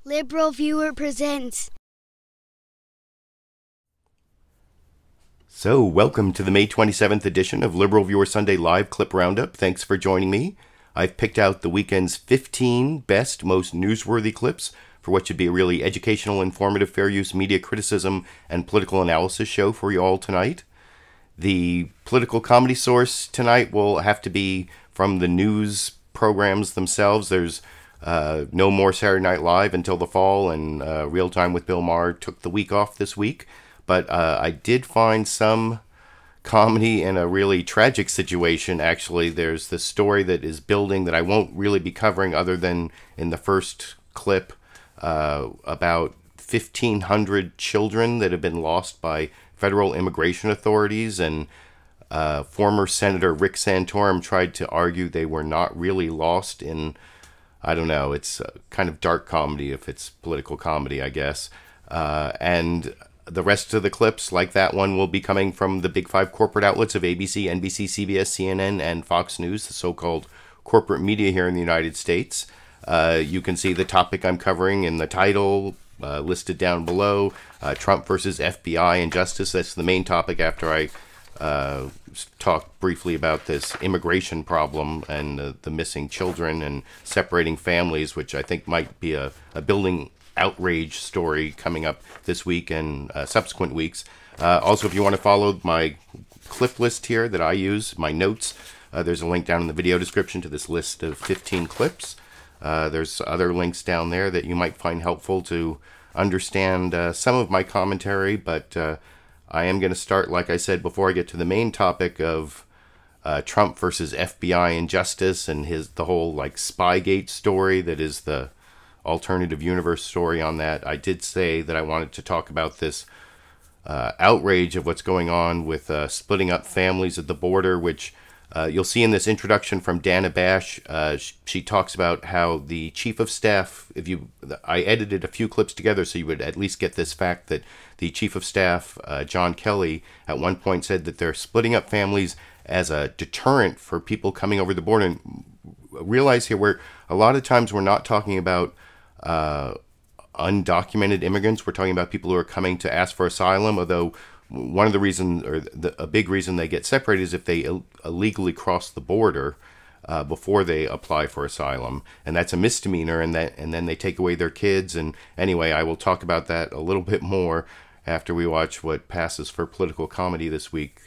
LiberalViewer presents. So, welcome to the May 27th edition of LiberalViewer Sunday Live Clip Roundup. Thanks for joining me. I've picked out the weekend's 15 best, most newsworthy clips for what should be a really educational, informative, fair use media criticism and political analysis show for you all tonight. The political comedy source tonight will have to be from the news programs themselves. There's no more Saturday Night Live until the fall, and Real Time with Bill Maher took the week off this week. But I did find some comedy in a really tragic situation, actually. There's this story that is building that I won't really be covering other than in the first clip about 1,500 children that have been lost by federal immigration authorities, and former Senator Rick Santorum tried to argue they were not really lost in, I don't know, it's kind of dark comedy if it's political comedy, I guess. And the rest of the clips, like that one, will be coming from the big five corporate outlets of ABC, NBC, CBS, CNN, and Fox News, the so-called corporate media here in the United States. You can see the topic I'm covering in the title, listed down below. Trump versus FBI and justice. That's the main topic after I talk briefly about this immigration problem and the missing children and separating families, which I think might be a building outrage story coming up this week and subsequent weeks. Also, if you want to follow my clip list here that I use, my notes, there's a link down in the video description to this list of 15 clips. There's other links down there that you might find helpful to understand some of my commentary, but I am going to start, like I said, before I get to the main topic of Trump versus FBI and justice and the whole like Spygate story that is the alternative universe story on that. I did say that I wanted to talk about this outrage of what's going on with splitting up families at the border, which you'll see in this introduction from Dana Bash. She talks about how the chief of staff, I edited a few clips together so you would at least get this fact that the chief of staff, John Kelly, at one point said that they're splitting up families as a deterrent for people coming over the border. And realize here, where a lot of times we're not talking about undocumented immigrants. We're talking about people who are coming to ask for asylum, although one of the reasons, or a big reason they get separated is if they illegally cross the border before they apply for asylum, and that's a misdemeanor, and then they take away their kids. And anyway, I will talk about that a little bit more after we watch what passes for political comedy this week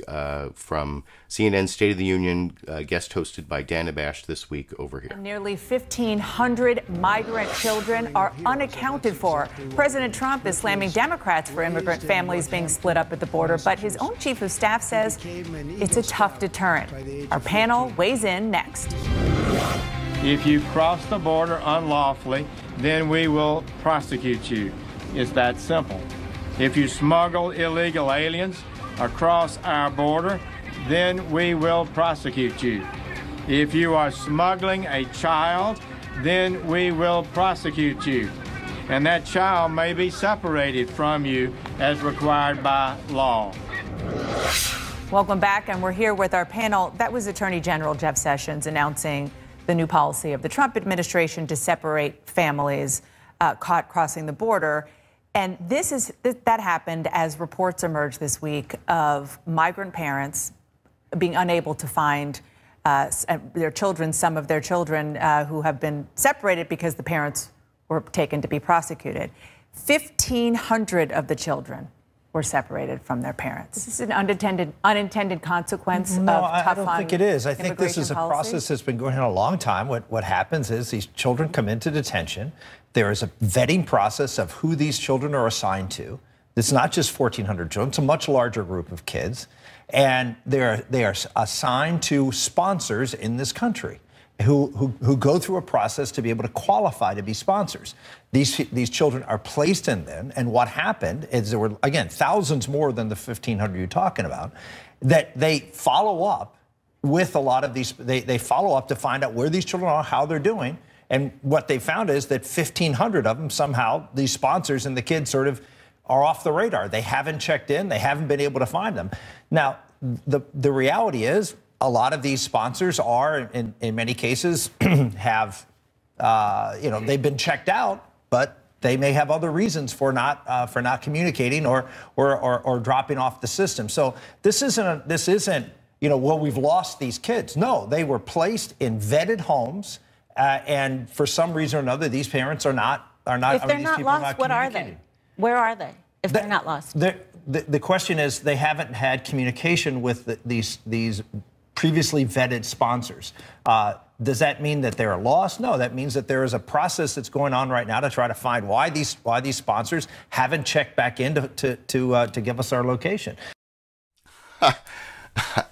from CNN's State of the Union, guest hosted by Dana Bash this week over here. Nearly 1,500 migrant children are unaccounted for. President Trump is slamming Democrats for immigrant families being split up at the border, but his own chief of staff says it's a tough deterrent. Our panel weighs in next. If you cross the border unlawfully, then we will prosecute you. It's that simple. If you smuggle illegal aliens across our border, then we will prosecute you. If you are smuggling a child, then we will prosecute you. And that child may be separated from you as required by law. Welcome back, and we're here with our panel. That was Attorney General Jeff Sessions announcing the new policy of the Trump administration to separate families caught crossing the border. And that happened as reports emerged this week of migrant parents being unable to find their children, some of their children who have been separated because the parents were taken to be prosecuted. 1,500 of the children were separated from their parents. Is this an unintended consequence of tough I don't think it is. I think this is a process that's been going on a long time. What happens is these children come into detention. There is a vetting process of who these children are assigned to. It's not just 1,400 children. It's a much larger group of kids. And they are assigned to sponsors in this country who go through a process to be able to qualify to be sponsors. These children are placed in them. And what happened is there were, again, thousands more than the 1,500 you're talking about, that they follow up with a lot of these. They follow up to find out where these children are, how they're doing. And what they found is that 1,500 of them, somehow, these sponsors and the kids sort of are off the radar. They haven't checked in. They haven't been able to find them. Now, the reality is a lot of these sponsors are, in many cases, have, they've been checked out, but they may have other reasons for not communicating or dropping off the system. So this isn't well, we've lost these kids. No, they were placed in vetted homes, and for some reason or another, these parents are not. If they're not lost, what are they? Where are they? If they're not lost, the question is they haven't had communication with these previously vetted sponsors. Does that mean that they're lost? No, that means that there is a process that's going on right now to try to find why these sponsors haven't checked back in to give us our location.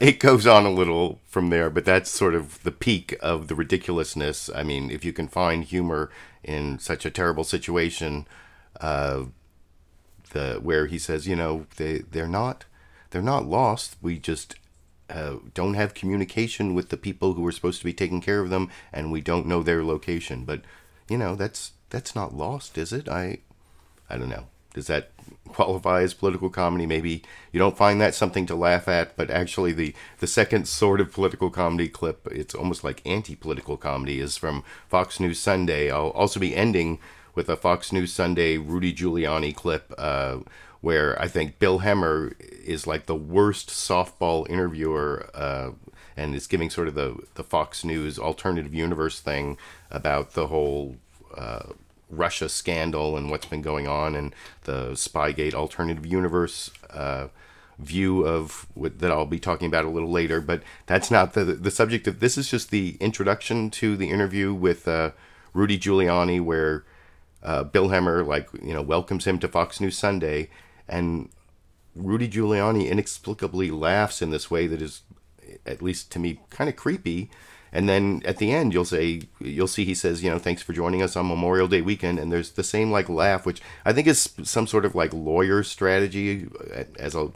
It goes on a little from there, but that's sort of the peak of the ridiculousness. I mean, if you can find humor in such a terrible situation, where he says, they're not lost. We just don't have communication with the people who are supposed to be taking care of them, and we don't know their location. But that's not lost, is it? I don't know. Does that qualify as political comedy? Maybe you don't find that something to laugh at, but actually the second sort of political comedy clip, it's almost like anti-political comedy, is from Fox News Sunday. I'll also be ending with a Fox News Sunday Rudy Giuliani clip where I think Bill Hemmer is like the worst softball interviewer and is giving sort of the Fox News alternative universe thing about the whole Russia scandal and what's been going on, and the Spygate alternative universe view of that I'll be talking about a little later. But that's not the subject of this. Is just the introduction to the interview with Rudy Giuliani, where Bill Hemmer welcomes him to Fox News Sunday, and Rudy Giuliani inexplicably laughs in this way that is, at least to me, kind of creepy. And then at the end, you'll see he says, thanks for joining us on Memorial Day weekend. And there's the same laugh, which I think is some sort of lawyer strategy. As a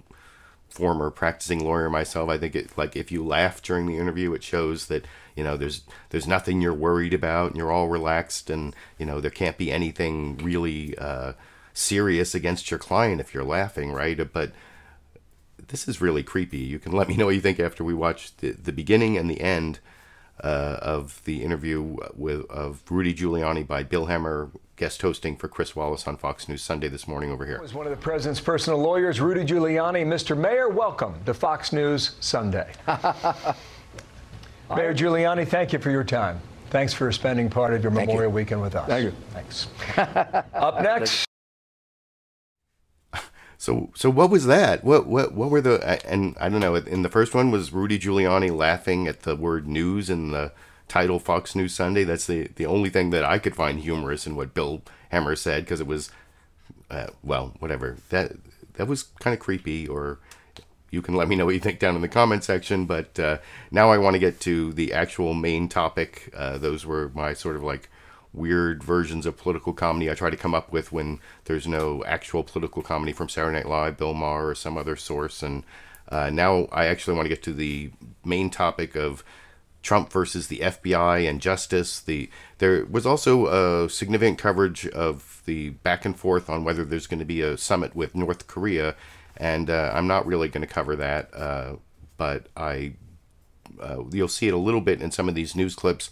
former practicing lawyer myself, I think if you laugh during the interview, it shows that, there's nothing you're worried about and you're all relaxed, and, there can't be anything really serious against your client if you're laughing, right? But this is really creepy. You can let me know what you think after we watch the beginning and the end of the interview of Rudy Giuliani by Bill Hemmer, guest hosting for Chris Wallace on Fox News Sunday this morning over here. Was one of the president's personal lawyers, Rudy Giuliani. Mr. Mayor, welcome to Fox News Sunday. Mayor Giuliani, thank you for your time. Thanks for spending part of your Memorial weekend with us. Thank you. Thanks. Up next. So what was that? What were and I don't know, in the first one was Rudy Giuliani laughing at the word news in the title Fox News Sunday. That's the only thing that I could find humorous in what Bill Hemmer said, because it was, well, whatever. That was kind of creepy, or you can let me know what you think down in the comment section. But now I want to get to the actual main topic. Those were my sort of weird versions of political comedy I try to come up with when there's no actual political comedy from Saturday Night Live, Bill Maher, or some other source. And now I actually want to get to the main topic of Trump versus the FBI and justice. There was also significant coverage of the back and forth on whether there's going to be a summit with North Korea, and I'm not really going to cover that, but you'll see it a little bit in some of these news clips.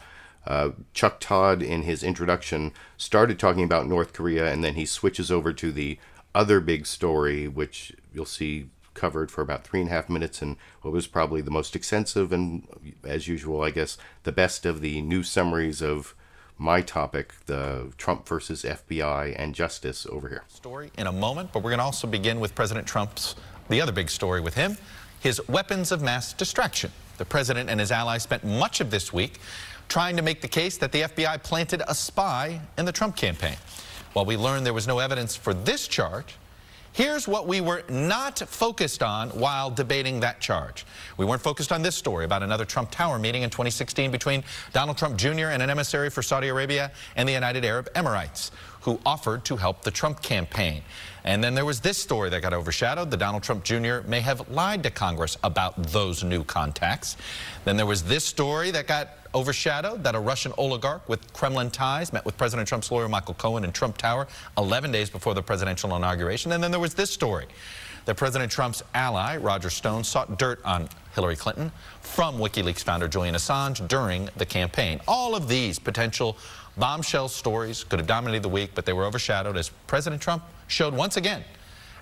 Chuck Todd, in his introduction, started talking about North Korea, and then he switches over to the other big story, which you'll see covered for about 3.5 minutes, and what was probably the most extensive and, as usual, I guess, the best of the news summaries of my topic, the Trump versus FBI and justice, over here. Story in a moment, but we're going to also begin with President Trump's, the other big story with him, his weapons of mass distraction. The president and his allies spent much of this week trying to make the case that the FBI planted a spy in the Trump campaign. While we learned there was no evidence for this charge, here's what we were not focused on while debating that charge. We weren't focused on this story about another Trump Tower meeting in 2016 between Donald Trump Jr. and an emissary for Saudi Arabia and the United Arab Emirates, who offered to help the Trump campaign. And then there was this story that got overshadowed, that Donald Trump Jr. may have lied to Congress about those new contacts. Then there was this story that got overshadowed, that a Russian oligarch with Kremlin ties met with President Trump's lawyer Michael Cohen in Trump Tower 11 days before the presidential inauguration. And then there was this story that President Trump's ally, Roger Stone, sought dirt on Hillary Clinton from WikiLeaks founder Julian Assange during the campaign. All of these potential bombshell stories could have dominated the week, but they were overshadowed as President Trump showed once again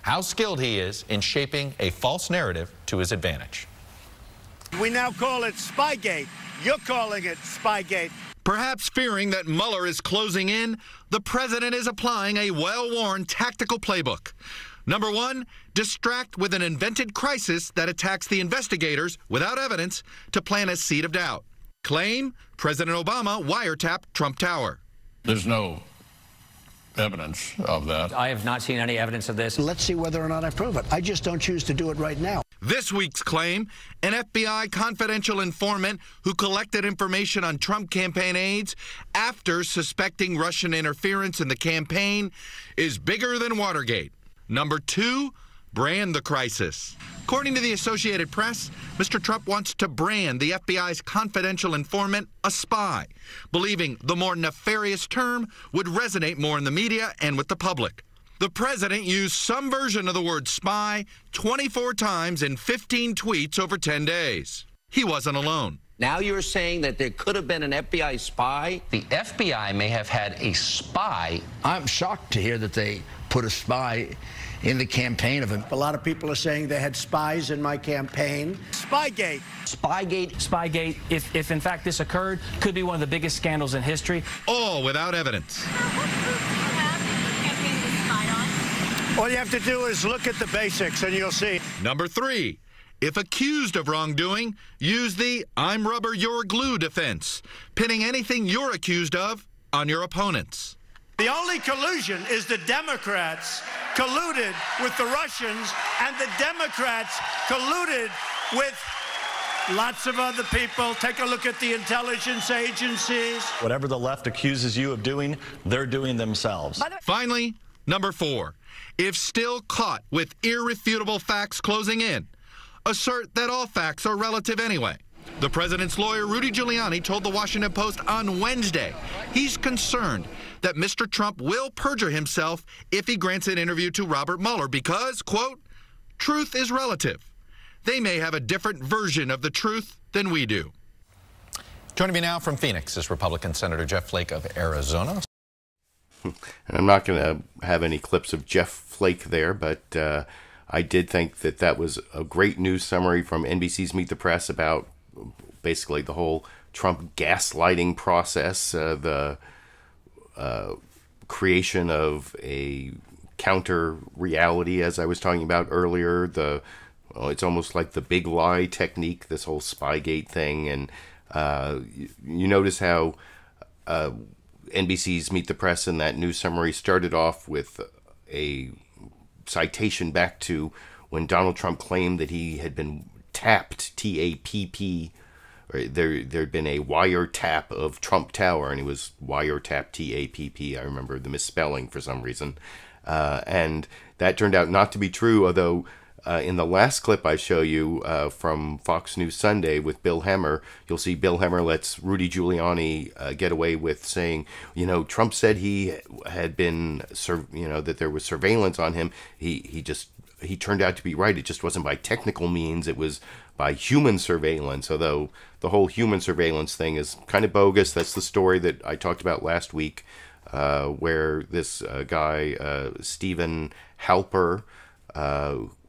how skilled he is in shaping a false narrative to his advantage. We now call it Spygate. You're calling it Spygate. Perhaps fearing that Mueller is closing in, the president is applying a well-worn tactical playbook. Number one, distract with an invented crisis that attacks the investigators without evidence to plant a seed of doubt. Claim President Obama wiretapped Trump Tower. There's no evidence of that. I have not seen any evidence of this. Let's see whether or not I prove it. I just don't choose to do it right now. This week's claim, an FBI confidential informant who collected information on Trump campaign aides after suspecting Russian interference in the campaign, is bigger than Watergate. Number two, brand the crisis. According to the Associated Press, Mr. Trump wants to brand the FBI's confidential informant a spy, believing the more nefarious term would resonate more in the media and with the public. The president used some version of the word spy 24 times in 15 tweets over 10 days. He wasn't alone. Now you're saying that there could have been an FBI spy? The FBI may have had a spy. I'm shocked to hear that they put a spy in the campaign of him. A lot of people are saying they had spies in my campaign. Spygate. Spygate. Spygate, if in fact this occurred, could be one of the biggest scandals in history. All without evidence. All you have to do is look at the basics and you'll see. Number three, if accused of wrongdoing, use the I'm rubber, you're glue defense, pinning anything you're accused of on your opponents. The only collusion is the Democrats colluded with the Russians, and the Democrats colluded with lots of other people. Take a look at the intelligence agencies. Whatever the left accuses you of doing, they're doing themselves. Finally, number four, if still caught with irrefutable facts closing in, assert that all facts are relative anyway. The president's lawyer, Rudy Giuliani, told the Washington Post on Wednesday he's concerned that Mr. Trump will perjure himself if he grants an interview to Robert Mueller because, quote, truth is relative. They may have a different version of the truth than we do. Joining me now from Phoenix is Republican Senator Jeff Flake of Arizona. And I'm not going to have any clips of Jeff Flake there, but I did think that that was a great news summary from NBC's Meet the Press about basically the whole Trump gaslighting process, the creation of a counter reality, as I was talking about earlier. It's almost like the big lie technique, this whole Spygate thing. And you notice how NBC's Meet the Press in that news summary started off with a citation back to when Donald Trump claimed that he had been tapped, T-A-P-P, or there'd been a wiretap of Trump Tower, and he was wiretap, T-A-P-P. I remember the misspelling for some reason. And that turned out not to be true, although in the last clip I show you from Fox News Sunday with Bill Hemmer, you'll see Bill Hemmer lets Rudy Giuliani get away with saying, Trump said he had been, that there was surveillance on him. He turned out to be right. It just wasn't by technical means. It was by human surveillance, although the whole human surveillance thing is kind of bogus. That's the story that I talked about last week, where this guy, Stephen Halper,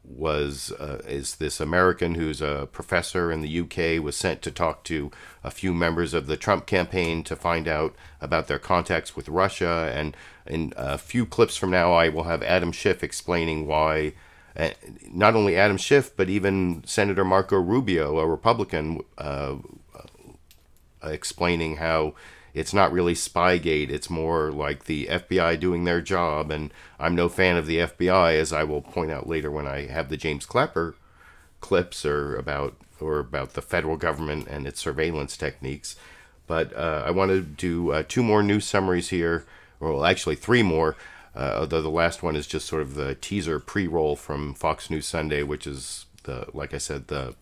is this American who's a professor in the UK, was sent to talk to a few members of the Trump campaign to find out about their contacts with Russia. And in a few clips from now, I will have Adam Schiff explaining why, not only Adam Schiff, but even Senator Marco Rubio, a Republican, explaining how it's not really Spygate, it's more like the FBI doing their job. And I'm no fan of the FBI, as I will point out later when I have the James Clapper clips or about the federal government and its surveillance techniques. But I want to do two more news summaries here, or well, actually three more, although the last one is just sort of the teaser pre-roll from Fox News Sunday, which is, like I said, the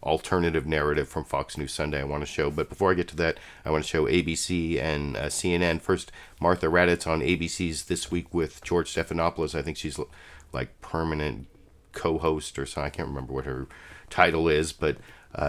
alternative narrative from Fox News Sunday I want to show. But before I get to that, I want to show ABC and CNN. First, Martha Raddatz on ABC's This Week with George Stephanopoulos. I think she's like permanent co-host or something. I can't remember what her title is, but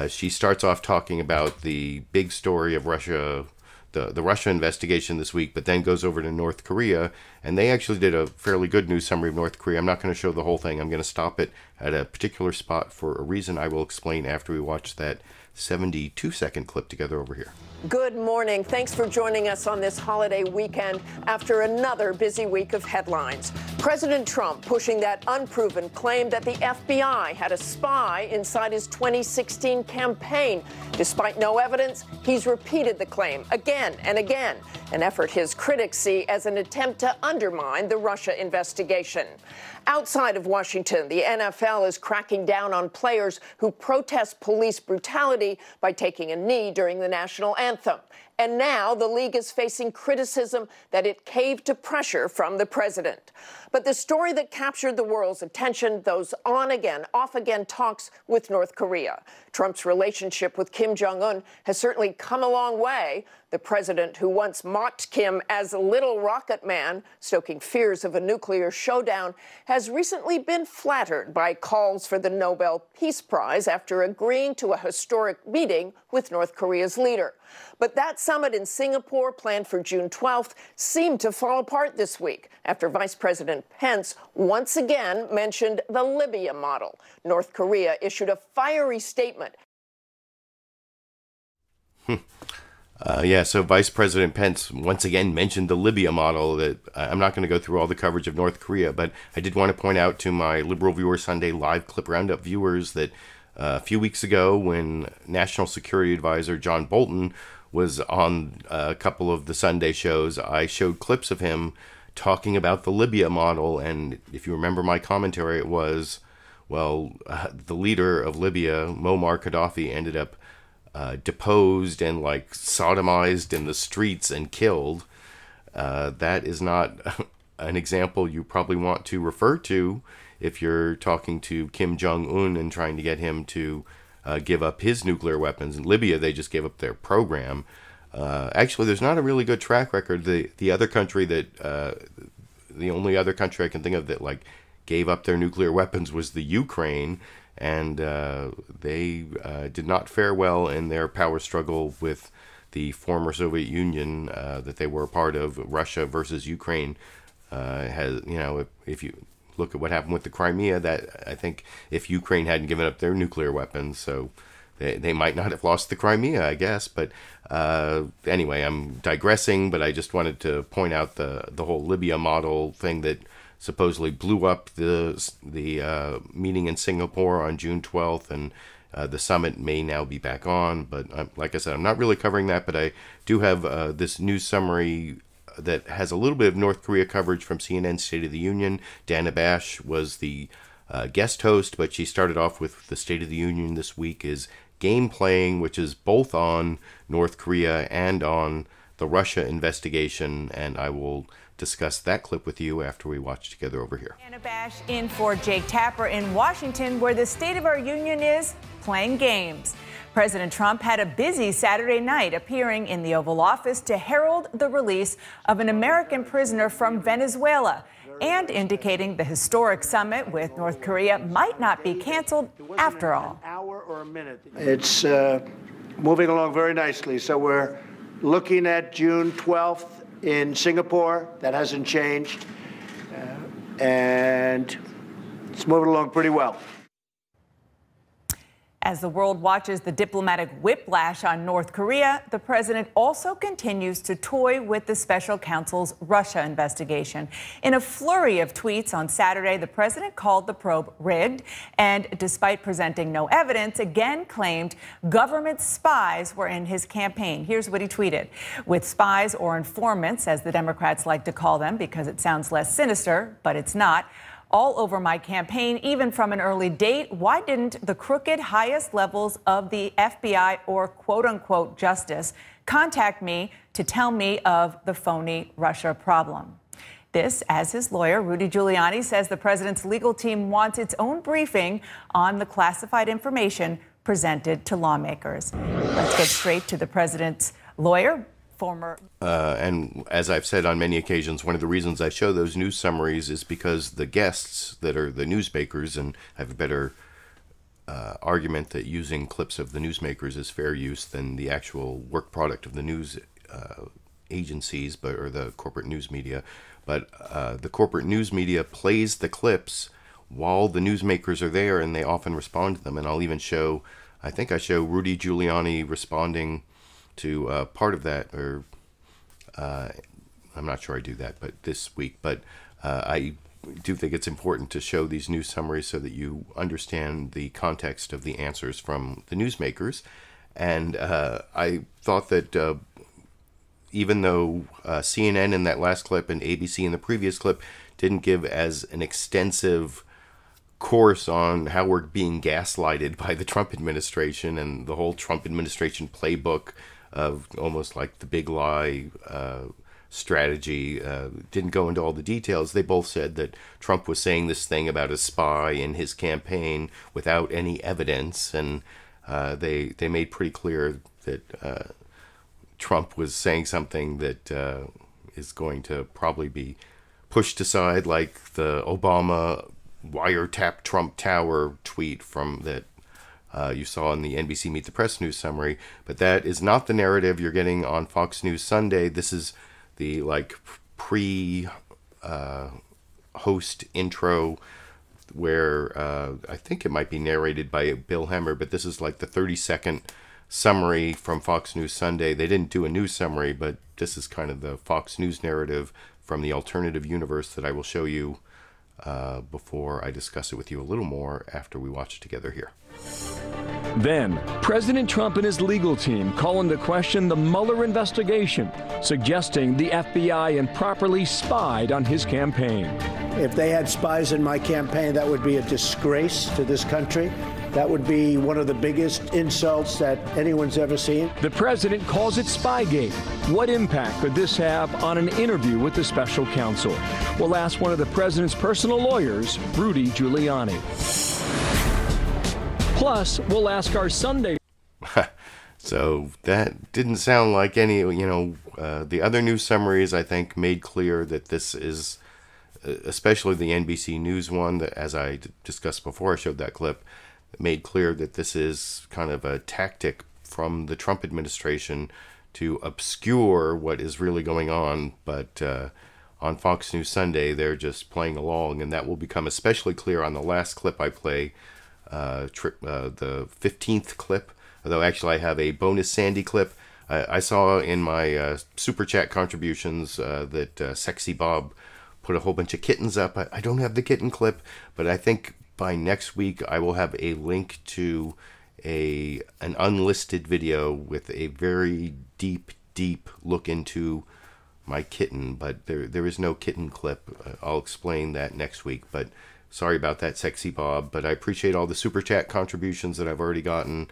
she starts off talking about the big story of Russia, the Russia investigation this week, but then goes over to North Korea, and they actually did a fairly good news summary of North Korea. I'm not going to show the whole thing. I'm going to stop it at a particular spot for a reason I will explain after we watch that 72-second clip together over here. Good morning. Thanks for joining us on this holiday weekend after another busy week of headlines. President Trump pushing that unproven claim that the FBI had a spy inside his 2016 campaign. Despite no evidence, he's repeated the claim again and again, an effort his critics see as an attempt to undermine the Russia investigation. Outside of Washington, the NFL is cracking down on players who protest police brutality by taking a knee during the national anthem. And now the league is facing criticism that it caved to pressure from the president. But the story that captured the world's attention, those on-again, off-again talks with North Korea. Trump's relationship with Kim Jong-un has certainly come a long way. The president, who once mocked Kim as a little rocket man, stoking fears of a nuclear showdown, has recently been flattered by calls for the Nobel Peace Prize after agreeing to a historic meeting with North Korea's leader. But that summit in Singapore, planned for June 12th, seemed to fall apart this week after Vice President Pence once again mentioned the Libya model. North Korea issued a fiery statement. So Vice President Pence once again mentioned the Libya model. That I'm not going to go through all the coverage of North Korea, but I did want to point out to my Liberal Viewer Sunday live clip roundup viewers that a few weeks ago, when National Security Advisor John Bolton was on a couple of the Sunday shows, I showed clips of him talking about the Libya model. And if you remember my commentary, it was, well, the leader of Libya, Muammar Gaddafi, ended up deposed and sodomized in the streets and killed. That is not an example you probably want to refer to if you're talking to Kim Jong-un and trying to get him to give up his nuclear weapons. In Libya, they just gave up their program. Actually, there's not a really good track record. The other country that, the only other country I can think of that gave up their nuclear weapons was the Ukraine, and they did not fare well in their power struggle with the former Soviet Union that they were a part of. Russia versus Ukraine has, if you look at what happened with the Crimea, that I think if Ukraine hadn't given up their nuclear weapons, so they might not have lost the Crimea, I guess. But anyway, I'm digressing, but I just wanted to point out the whole Libya model thing that supposedly blew up the meeting in Singapore on June 12th, and the summit may now be back on. But like I said, I'm not really covering that, but I do have this news summary that has a little bit of North Korea coverage from CNN's State of the Union. Dana Bash was the guest host, but she started off with the State of the Union this week is Game Playing, which is both on North Korea and on the Russia investigation, and I will discuss that clip with you after we watch together over here. Dana Bash in for Jake Tapper in Washington, where the State of our Union is playing games. President Trump had a busy Saturday night appearing in the Oval Office to herald the release of an American prisoner from Venezuela and indicating the historic summit with North Korea might not be canceled after all. It's moving along very nicely. So we're looking at June 12th in Singapore. That hasn't changed. And it's moving along pretty well. As the world watches the diplomatic whiplash on North Korea, the president also continues to toy with the special counsel's Russia investigation. In a flurry of tweets on Saturday, the president called the probe rigged and, despite presenting no evidence, again claimed government spies were in his campaign. Here's what he tweeted. With spies, or informants, as the Democrats like to call them because it sounds less sinister, but it's not, all over my campaign, even from an early date. Why didn't the crooked highest levels of the FBI or quote-unquote justice contact me to tell me of the phony Russia problem? This, as his lawyer, Rudy Giuliani, says the president's legal team wants its own briefing on the classified information presented to lawmakers. Let's get straight to the president's lawyer, former. And as I've said on many occasions, one of the reasons I show those news summaries is because the guests that are the newsmakers, and I have a better argument that using clips of the newsmakers is fair use than the actual work product of the news agencies, or the corporate news media. But the corporate news media plays the clips while the newsmakers are there, and they often respond to them. And I'll even show, I think I show Rudy Giuliani responding to part of that, or I'm not sure I do that, but this week. But I do think it's important to show these news summaries so that you understand the context of the answers from the newsmakers. And I thought that even though CNN in that last clip and ABC in the previous clip didn't give as an extensive course on how we're being gaslighted by the Trump administration and the whole Trump administration playbook of almost like the big lie strategy, didn't go into all the details. They both said that Trump was saying this thing about a spy in his campaign without any evidence, and they made pretty clear that Trump was saying something that is going to probably be pushed aside, like the Obama wiretap Trump Tower tweet from that you saw in the NBC Meet the Press news summary. But that is not the narrative you're getting on Fox News Sunday. This is the pre-host intro where I think it might be narrated by Bill Hemmer, but this is like the 30-second summary from Fox News Sunday. They didn't do a news summary, but this is kind of the Fox News narrative from the alternative universe that I will show you before I discuss it with you a little more after we watch it together here. Then, President Trump and his legal team call into question the Mueller investigation, suggesting the FBI improperly spied on his campaign. If they had spies in my campaign, that would be a disgrace to this country. That would be one of the biggest insults that anyone's ever seen. The president calls it Spygate. What impact could this have on an interview with the special counsel? We'll ask one of the president's personal lawyers, Rudy Giuliani. Plus, we'll ask our Sunday. So that didn't sound like any, the other news summaries, I think, made clear that this is, especially the NBC News one, that as I discussed before, I showed that clip, made clear that this is kind of a tactic from the Trump administration to obscure what is really going on. But on Fox News Sunday, they're just playing along, and that will become especially clear on the last clip I play, the 15th clip, although actually I have a bonus Sandy clip. I saw in my Super Chat contributions that Sexy Bob put a whole bunch of kittens up. I don't have the kitten clip, but I think by next week I will have a link to an unlisted video with a very deep look into my kitten, but there is no kitten clip. I'll explain that next week, but sorry about that, Sexy Bob, but I appreciate all the Super Chat contributions that I've already gotten.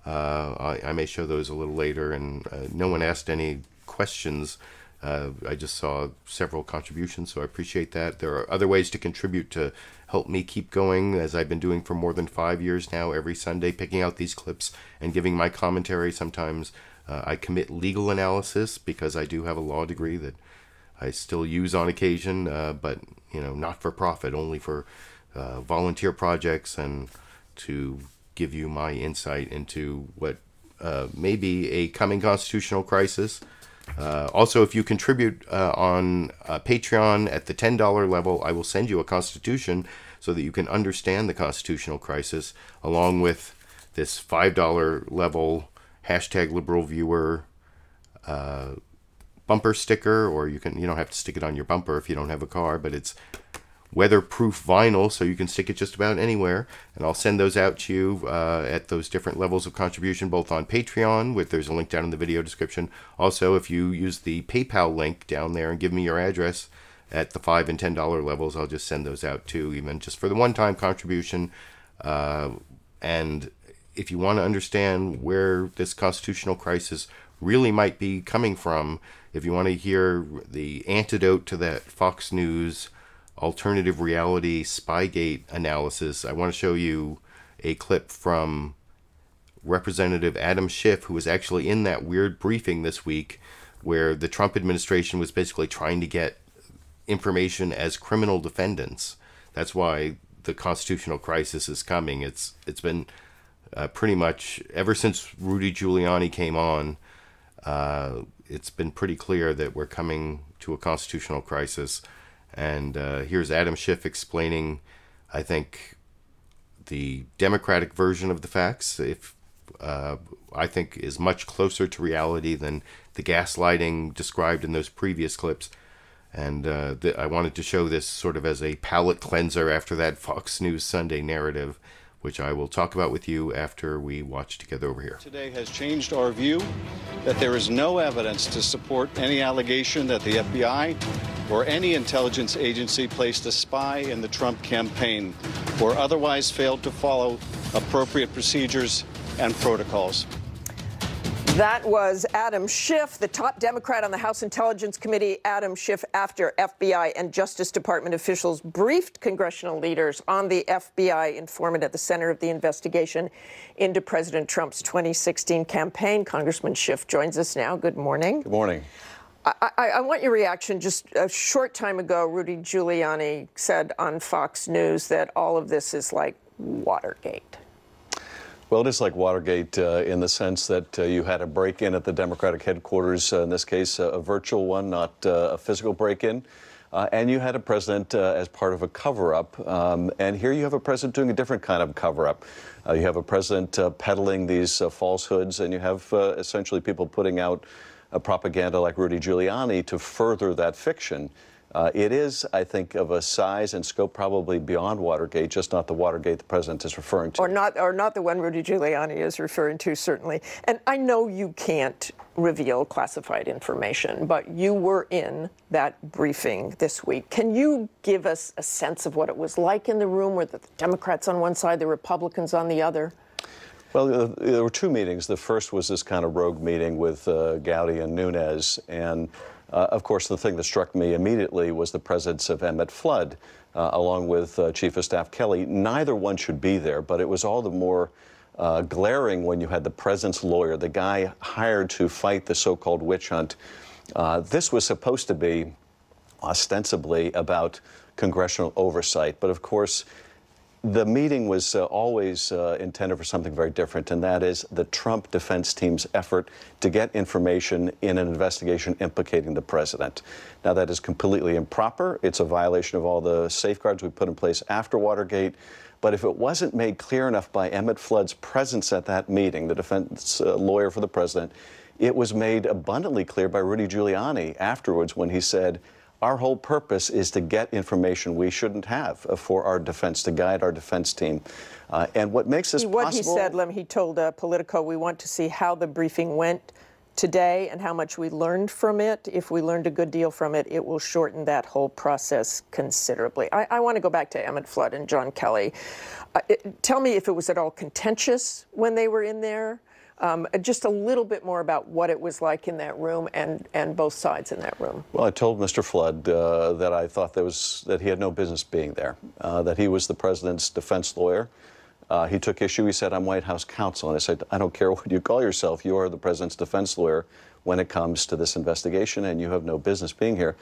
I may show those a little later, and no one asked any questions. I just saw several contributions, so I appreciate that. There are other ways to contribute to help me keep going, as I've been doing for more than 5 years now, every Sunday, picking out these clips and giving my commentary. Sometimes I commit legal analysis because I do have a law degree that I still use on occasion, but not for profit, only for volunteer projects and to give you my insight into what may be a coming constitutional crisis. Also, if you contribute on Patreon at the $10 level, I will send you a constitution so that you can understand the constitutional crisis, along with this $5 level #LiberalViewer bumper sticker, or you don't have to stick it on your bumper if you don't have a car, but it's weatherproof vinyl, so you can stick it just about anywhere. And I'll send those out to you at those different levels of contribution, both on Patreon, there's a link down in the video description. Also, if you use the PayPal link down there and give me your address at the $5 and $10 levels, I'll just send those out too, even just for the one-time contribution. And if you want to understand where this constitutional crisis really might be coming from, if you want to hear the antidote to that Fox News alternative reality Spygate analysis, I want to show you a clip from Representative Adam Schiff, who was actually in that weird briefing this week where the Trump administration was basically trying to get information as criminal defendants. That's why the constitutional crisis is coming. It's been pretty much ever since Rudy Giuliani came on. It's been pretty clear that we're coming to a constitutional crisis. And here's Adam Schiff explaining, I think, the Democratic version of the facts, if I think is much closer to reality than the gaslighting described in those previous clips. And I wanted to show this sort of as a palate cleanser after that Fox News Sunday narrative, which I will talk about with you after we watch together over here. Today has changed our view that there is no evidence to support any allegation that the FBI or any intelligence agency placed a spy in the Trump campaign or otherwise failed to follow appropriate procedures and protocols. That was Adam Schiff, the top Democrat on the House Intelligence Committee. Adam Schiff, after FBI and Justice Department officials briefed congressional leaders on the FBI informant at the center of the investigation into President Trump's 2016 campaign. Congressman Schiff joins us now. Good morning. Good morning. I want your reaction. Just a short time ago, Rudy Giuliani said on Fox News that all of this is like Watergate. Well, it is like Watergate in the sense that you had a break-in at the Democratic headquarters, in this case a virtual one, not a physical break-in, and you had a president as part of a cover-up, and here you have a president doing a different kind of cover-up. You have a president peddling these falsehoods, and you have essentially people putting out propaganda like Rudy Giuliani to further that fiction. It is, I think, of a size and scope probably beyond Watergate, just not the Watergate the president is referring to. Or not the one Rudy Giuliani is referring to, certainly. And I know you can't reveal classified information, but you were in that briefing this week. Can you give us a sense of what it was like in the room? Were the Democrats on one side, the Republicans on the other? Well, there were two meetings. The first was this kind of rogue meeting with Gowdy and Nunes, and of course, the thing that struck me immediately was the presence of Emmett Flood, along with Chief of Staff Kelly. Neither one should be there, but it was all the more glaring when you had the president's lawyer, the guy hired to fight the so-called witch hunt. This was supposed to be ostensibly about congressional oversight, but of course, the meeting was always intended for something very different, and that is the Trump defense team's effort to get information in an investigation implicating the president. Now, that is completely improper. It's a violation of all the safeguards we put in place after Watergate. But if it wasn't made clear enough by Emmett Flood's presence at that meeting, the defense lawyer for the president, it was made abundantly clear by Rudy Giuliani afterwards when he said, our whole purpose is to get information we shouldn't have for our defense, to guide our defense team. And what makes this possible... What he said, he told Politico, we want to see how the briefing went today and how much we learned from it. If we learned a good deal from it, it will shorten that whole process considerably. I want to go back to Emmett Flood and John Kelly. Tell me if it was at all contentious when they were in there. Just a little bit more about what it was like in that room and both sides in that room. Well, I told Mr. Flood that I thought that he had no business being there, that he was the president's defense lawyer. He took issue. He said, I'm White House counsel. And I said, I don't care what you call yourself. You are the president's defense lawyer when it comes to this investigation, and you have no business being here.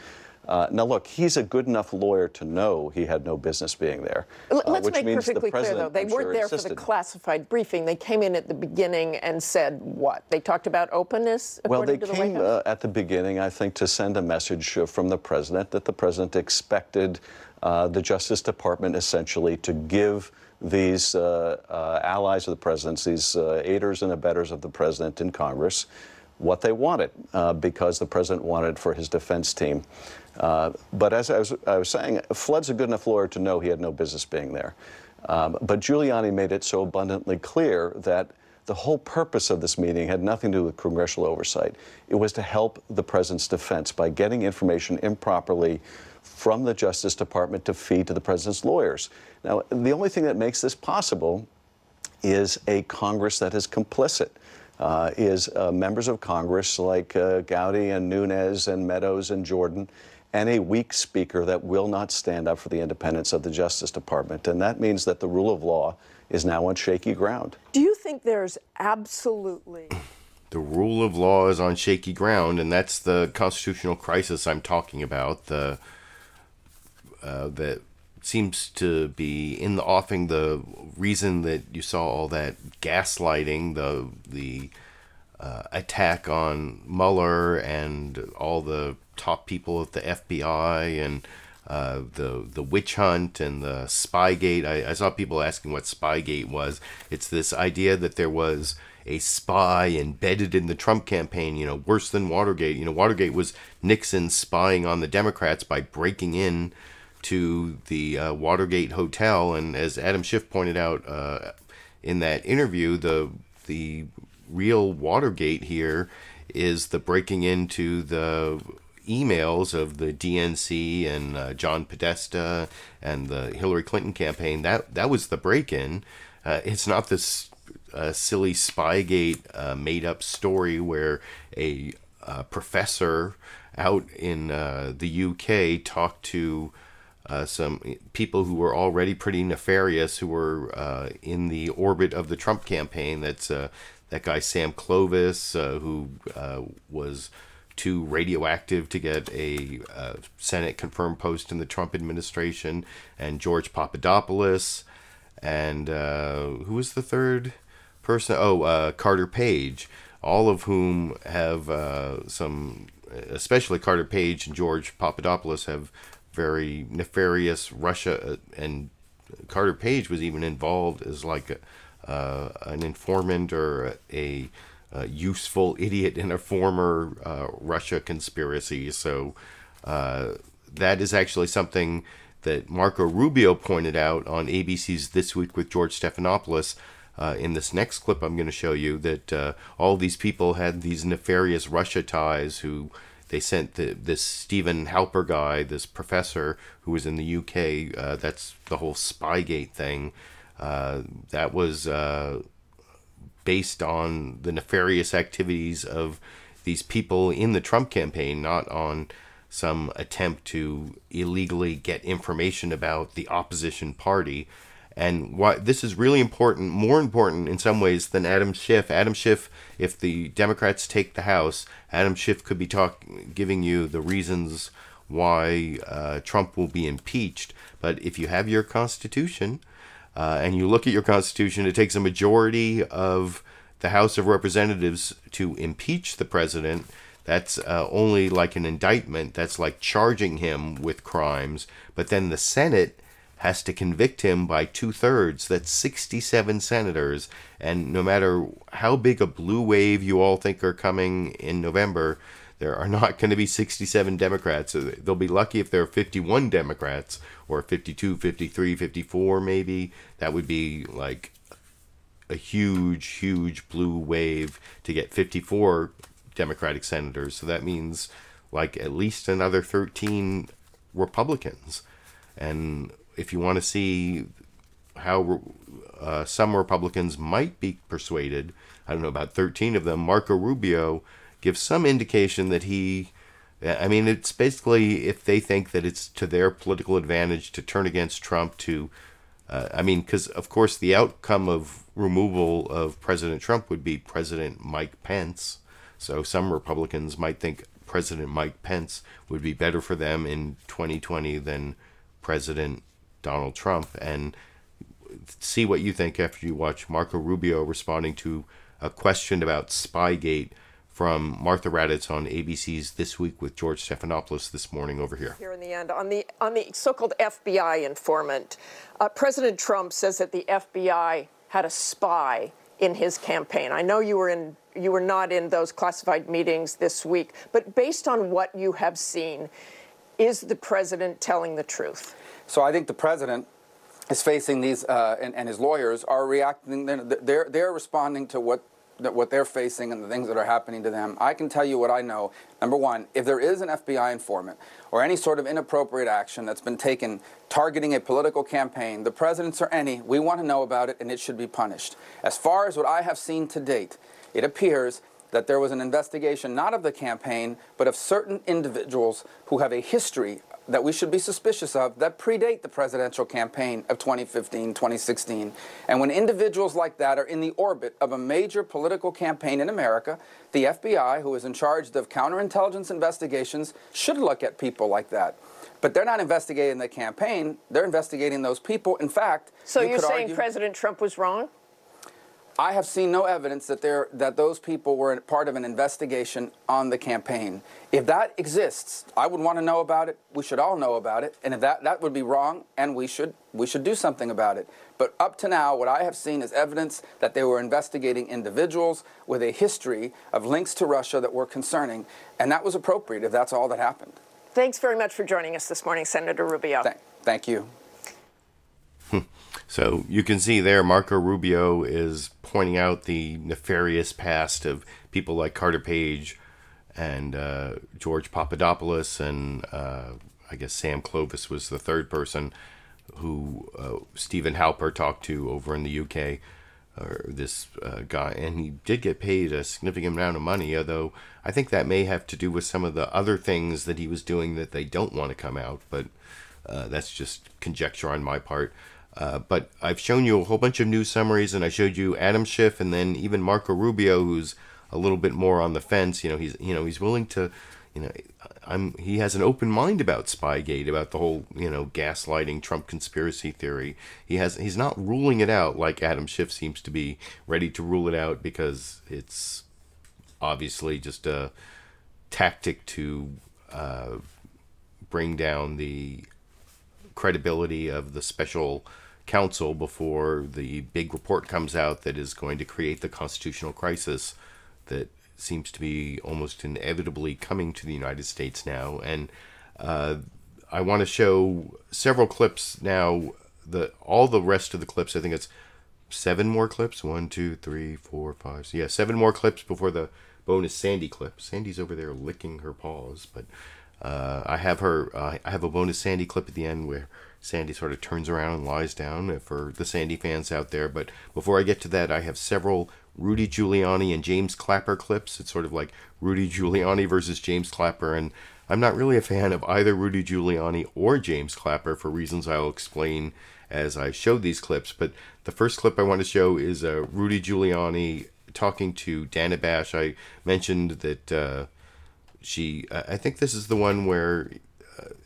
Now, look, he's a good enough lawyer to know he had no business being there. Let's make perfectly clear, though. They weren't there for the classified briefing. They came in at the beginning and said what? They talked about openness, according to the White House? Well, they came at the beginning, I think, to send a message from the president that the president expected the Justice Department essentially to give these allies of the president's, these aiders and abettors of the president in Congress, what they wanted, because the president wanted for his defense team. But as I was saying, Flood's a good enough lawyer to know he had no business being there. But Giuliani made it so abundantly clear that the whole purpose of this meeting had nothing to do with congressional oversight. It was to help the president's defense by getting information improperly from the Justice Department to feed to the president's lawyers. Now, the only thing that makes this possible is a Congress that is complicit. Members of Congress like Gowdy and Nunes and Meadows and Jordan, and a weak speaker that will not stand up for the independence of the Justice Department. And that means that the rule of law is now on shaky ground. Do you think there's absolutely the rule of law is on shaky ground, and that's the constitutional crisis I'm talking about. That seems to be in the offing. The reason that you saw all that gaslighting, the attack on Mueller and all the top people at the FBI, and the witch hunt and the Spygate. I saw people asking what Spygate was. It's this idea that there was a spy embedded in the Trump campaign, worse than Watergate. Watergate was Nixon spying on the Democrats by breaking in to the Watergate Hotel. And as Adam Schiff pointed out in that interview, the real Watergate here is the breaking into the emails of the DNC and John Podesta and the Hillary Clinton campaign. That was the break-in. It's not this silly Spygate made-up story where a professor out in the UK talked to some people who were already pretty nefarious, who were in the orbit of the Trump campaign. That's that guy Sam Clovis, who was too radioactive to get a Senate confirmed post in the Trump administration, and George Papadopoulos, and who was the third person? Carter Page, all of whom have especially Carter Page and George Papadopoulos have very nefarious Russia, and Carter Page was even involved as like an informant or a useful idiot in a former Russia conspiracy. So that is actually something that Marco Rubio pointed out on ABC's This Week with George Stephanopoulos. In this next clip I'm going to show you, that all these people had these nefarious Russia ties, who they sent this Stephen Halper guy, this professor who was in the UK. That's the whole Spygate thing. That was based on the nefarious activities of these people in the Trump campaign, not on some attempt to illegally get information about the opposition party. And why this is really important, more important in some ways than Adam Schiff. Adam Schiff, if the Democrats take the House, Adam Schiff could be giving you the reasons why Trump will be impeached. But if you have your Constitution, and you look at your Constitution, it takes a majority of the House of Representatives to impeach the president. That's only like an indictment. That's like charging him with crimes. But then the Senate has to convict him by 2/3. That's 67 senators. And no matter how big a blue wave you all think are coming in November, there are not going to be 67 Democrats. They'll be lucky if there are 51 Democrats, or 52, 53, 54 maybe. That would be like a huge, huge blue wave to get 54 Democratic senators. So that means like at least another 13 Republicans. And if you want to see how some Republicans might be persuaded, I don't know, about 13 of them, Marco Rubio gives some indication that it's basically if they think that it's to their political advantage to turn against Trump, because of course the outcome of removal of President Trump would be President Mike Pence. So some Republicans might think President Mike Pence would be better for them in 2020 than President Donald Trump. And see what you think after you watch Marco Rubio responding to a question about Spygate from Martha Raddatz on ABC's This Week with George Stephanopoulos this morning over here. Here in the end, on the so-called FBI informant, President Trump says that the FBI had a spy in his campaign. I know you were not in those classified meetings this week, but based on what you have seen, is the president telling the truth? So I think the president is facing these, and his lawyers are reacting. They're responding to what they're facing and the things that are happening to them. I can tell you what I know. Number one, if there is an FBI informant or any sort of inappropriate action that's been taken targeting a political campaign, the president's or any, we want to know about it and it should be punished. As far as what I have seen to date, it appears that there was an investigation not of the campaign, but of certain individuals who have a history that we should be suspicious of that predate the presidential campaign of 2015, 2016. And when individuals like that are in the orbit of a major political campaign in America, the FBI, who is in charge of counterintelligence investigations, should look at people like that. But they're not investigating the campaign, they're investigating those people. In fact, so you're saying President Trump was wrong? I have seen no evidence that those people were part of an investigation on the campaign. If that exists, I would want to know about it. We should all know about it. And if that would be wrong, and we should do something about it. But up to now, what I have seen is evidence that they were investigating individuals with a history of links to Russia that were concerning, and that was appropriate if that's all that happened. Thanks very much for joining us this morning, Senator Rubio. Thank you. So you can see there, Marco Rubio is pointing out the nefarious past of people like Carter Page and George Papadopoulos, and I guess Sam Clovis was the third person who Stephen Halper talked to over in the UK, or this guy, and he did get paid a significant amount of money, although I think that may have to do with some of the other things that he was doing that they don't want to come out, but that's just conjecture on my part. But I've shown you a whole bunch of news summaries, and I showed you Adam Schiff, and then even Marco Rubio, who's a little bit more on the fence. He's willing to, he has an open mind about Spygate, about the whole, gaslighting Trump conspiracy theory. He's not ruling it out like Adam Schiff seems to be ready to rule it out, because it's obviously just a tactic to bring down the credibility of the special counsel before the big report comes out that is going to create the constitutional crisis that seems to be almost inevitably coming to the United States now. And I want to show several clips now. All the rest of the clips, I think it's 7 more clips. 1, 2, 3, 4, 5. So yeah, 7 more clips before the bonus Sandy clip. Sandy's over there licking her paws, but I have a bonus Sandy clip at the end where Sandy sort of turns around and lies down for the Sandy fans out there. But before I get to that, I have several Rudy Giuliani and James Clapper clips. It's sort of like Rudy Giuliani versus James Clapper, and I'm not really a fan of either Rudy Giuliani or James Clapper for reasons I'll explain as I show these clips. But the first clip I want to show is Rudy Giuliani talking to Dana Bash. I mentioned that I think this is the one where,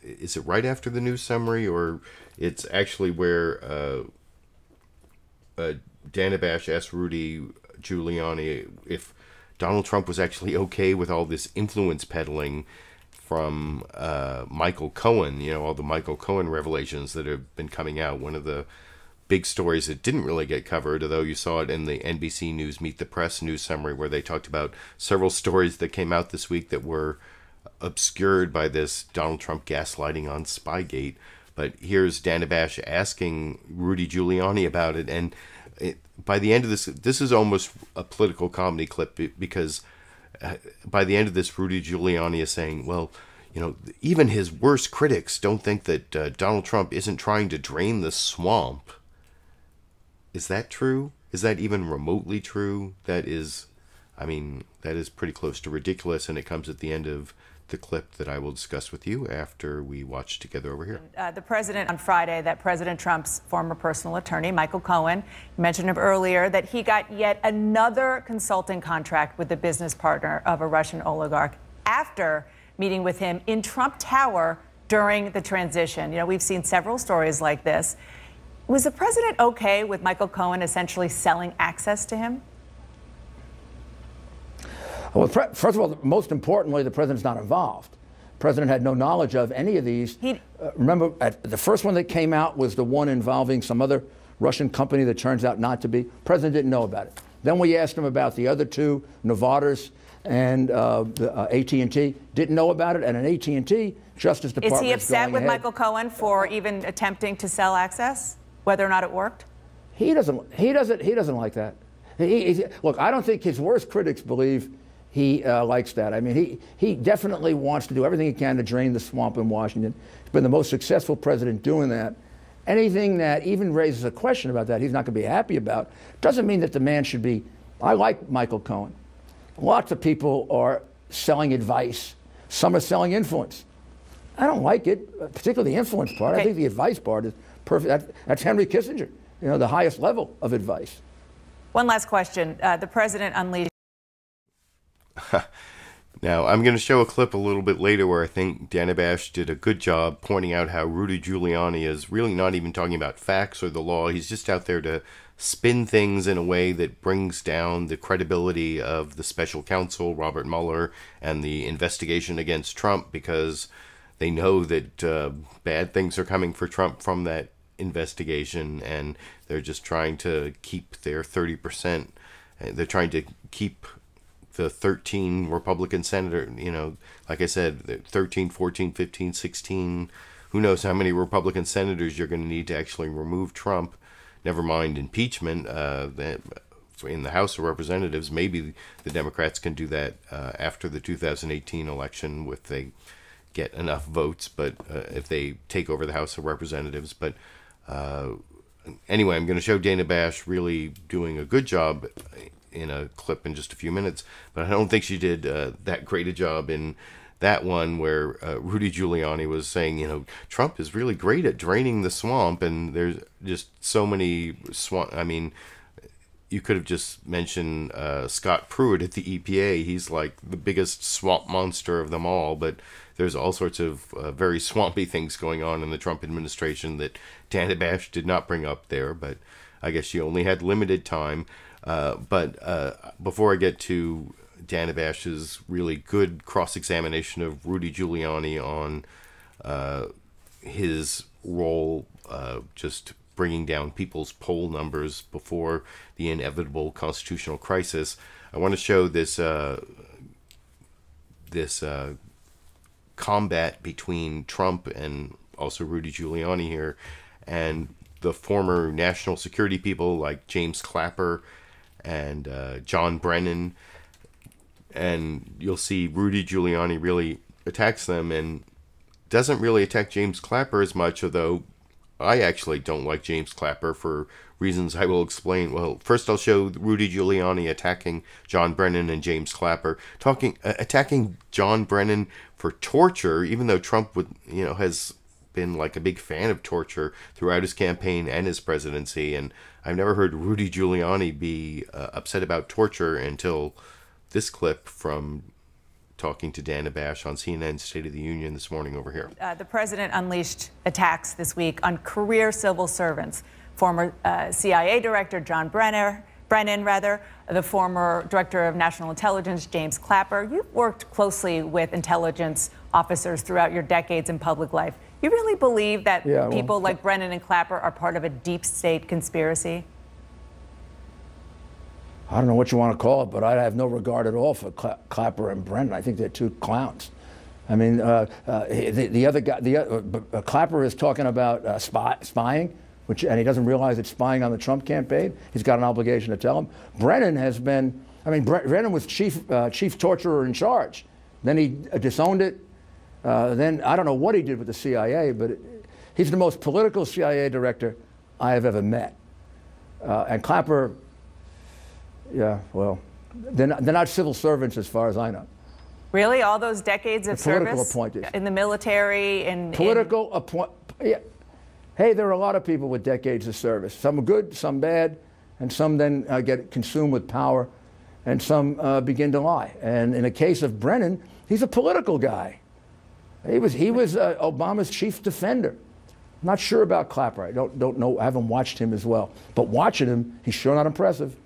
is it right after the news summary, or it's actually where Dana Bash asked Rudy Giuliani if Donald Trump was actually okay with all this influence peddling from Michael Cohen, all the Michael Cohen revelations that have been coming out. One of the big stories that didn't really get covered, although you saw it in the NBC News Meet the Press news summary, where they talked about several stories that came out this week that were obscured by this Donald Trump gaslighting on Spygate. But here's Dana Bash asking Rudy Giuliani about it, and by the end of this is almost a political comedy clip, because by the end of this, Rudy Giuliani is saying, well, even his worst critics don't think that Donald Trump isn't trying to drain the swamp. Is that true? Is that even remotely true? That is pretty close to ridiculous, and it comes at the end of the clip that I will discuss with you after we watch together over here. The president on Friday, that President Trump's former personal attorney, Michael Cohen, mentioned him earlier, that he got yet another consulting contract with the business partner of a Russian oligarch after meeting with him in Trump Tower during the transition. We've seen several stories like this. Was the president okay with Michael Cohen essentially selling access to him? Well, first of all, most importantly, the president's not involved. The president had no knowledge of any of these. Remember, the first one that came out was the one involving some other Russian company that turns out not to be. The president didn't know about it. Then we asked him about the other two, Novartis and AT&T. Didn't know about it, and an AT&T Justice Department. Is he upset with Michael Cohen for even attempting to sell access, whether or not it worked? He doesn't like that. Look, I don't think his worst critics believe he likes that. I mean, he definitely wants to do everything he can to drain the swamp in Washington. He's been the most successful president doing that. Anything that even raises a question about that, he's not going to be happy about. Doesn't mean that the man should be. I like Michael Cohen. Lots of people are selling advice. Some are selling influence. I don't like it, particularly the influence part. I think the advice part is perfect. That's Henry Kissinger, the highest level of advice. One last question. The president unleashed. Now, I'm going to show a clip a little bit later where I think Dana Bash did a good job pointing out how Rudy Giuliani is really not even talking about facts or the law. He's just out there to spin things in a way that brings down the credibility of the special counsel, Robert Mueller, and the investigation against Trump, because they know that bad things are coming for Trump from that investigation, and they're just trying to keep their 30%. They're trying to keep the 13 Republican senators, like I said, 13, 14, 15, 16, who knows how many Republican senators you're going to need to actually remove Trump, never mind impeachment. In the House of Representatives, maybe the Democrats can do that after the 2018 election if they get enough votes, but if they take over the House of Representatives. But anyway, I'm going to show Dana Bash really doing a good job in a clip in just a few minutes, but I don't think she did that great a job in that one where Rudy Giuliani was saying, Trump is really great at draining the swamp, and there's just so many swamp. I mean, you could have just mentioned Scott Pruitt at the EPA. He's like the biggest swamp monster of them all, but there's all sorts of very swampy things going on in the Trump administration that Dana Bash did not bring up there, but I guess she only had limited time. But before I get to Dana Bash's really good cross-examination of Rudy Giuliani on his role just bringing down people's poll numbers before the inevitable constitutional crisis, I want to show this combat between Trump and also Rudy Giuliani here and the former national security people like James Clapper and John Brennan, and you'll see Rudy Giuliani really attacks them and doesn't really attack James Clapper as much, although I actually don't like James Clapper for reasons I will explain. Well, first I'll show Rudy Giuliani attacking John Brennan and James Clapper, attacking John Brennan for torture, even though Trump has been like a big fan of torture throughout his campaign and his presidency, and I've never heard Rudy Giuliani be upset about torture until this clip from talking to Dana Bash on CNN's State of the Union this morning over here. The president unleashed attacks this week on career civil servants. Former CIA Director John Brennan, the former Director of National Intelligence James Clapper. You've worked closely with intelligence officers throughout your decades in public life. You really believe that people like Brennan and Clapper are part of a deep state conspiracy? I don't know what you want to call it, but I have no regard at all for Clapper and Brennan. I think they're two clowns. I mean, the other guy, Clapper is talking about spying, and he doesn't realize it's spying on the Trump campaign. He's got an obligation to tell him. Brennan has been, Brennan was chief torturer in charge. Then he disowned it. Then I don't know what he did with the CIA, but he's the most political CIA director I have ever met. And Clapper, they're not civil servants as far as I know. Really? All those decades of political service appointees. In the military? Yeah. Hey, there are a lot of people with decades of service. Some are good, some bad, and some then get consumed with power, and some begin to lie. And in the case of Brennan, he's a political guy. He was Obama's chief defender. I'm not sure about Clapper. I don't know. I haven't watched him as well. But watching him, he's sure not impressive.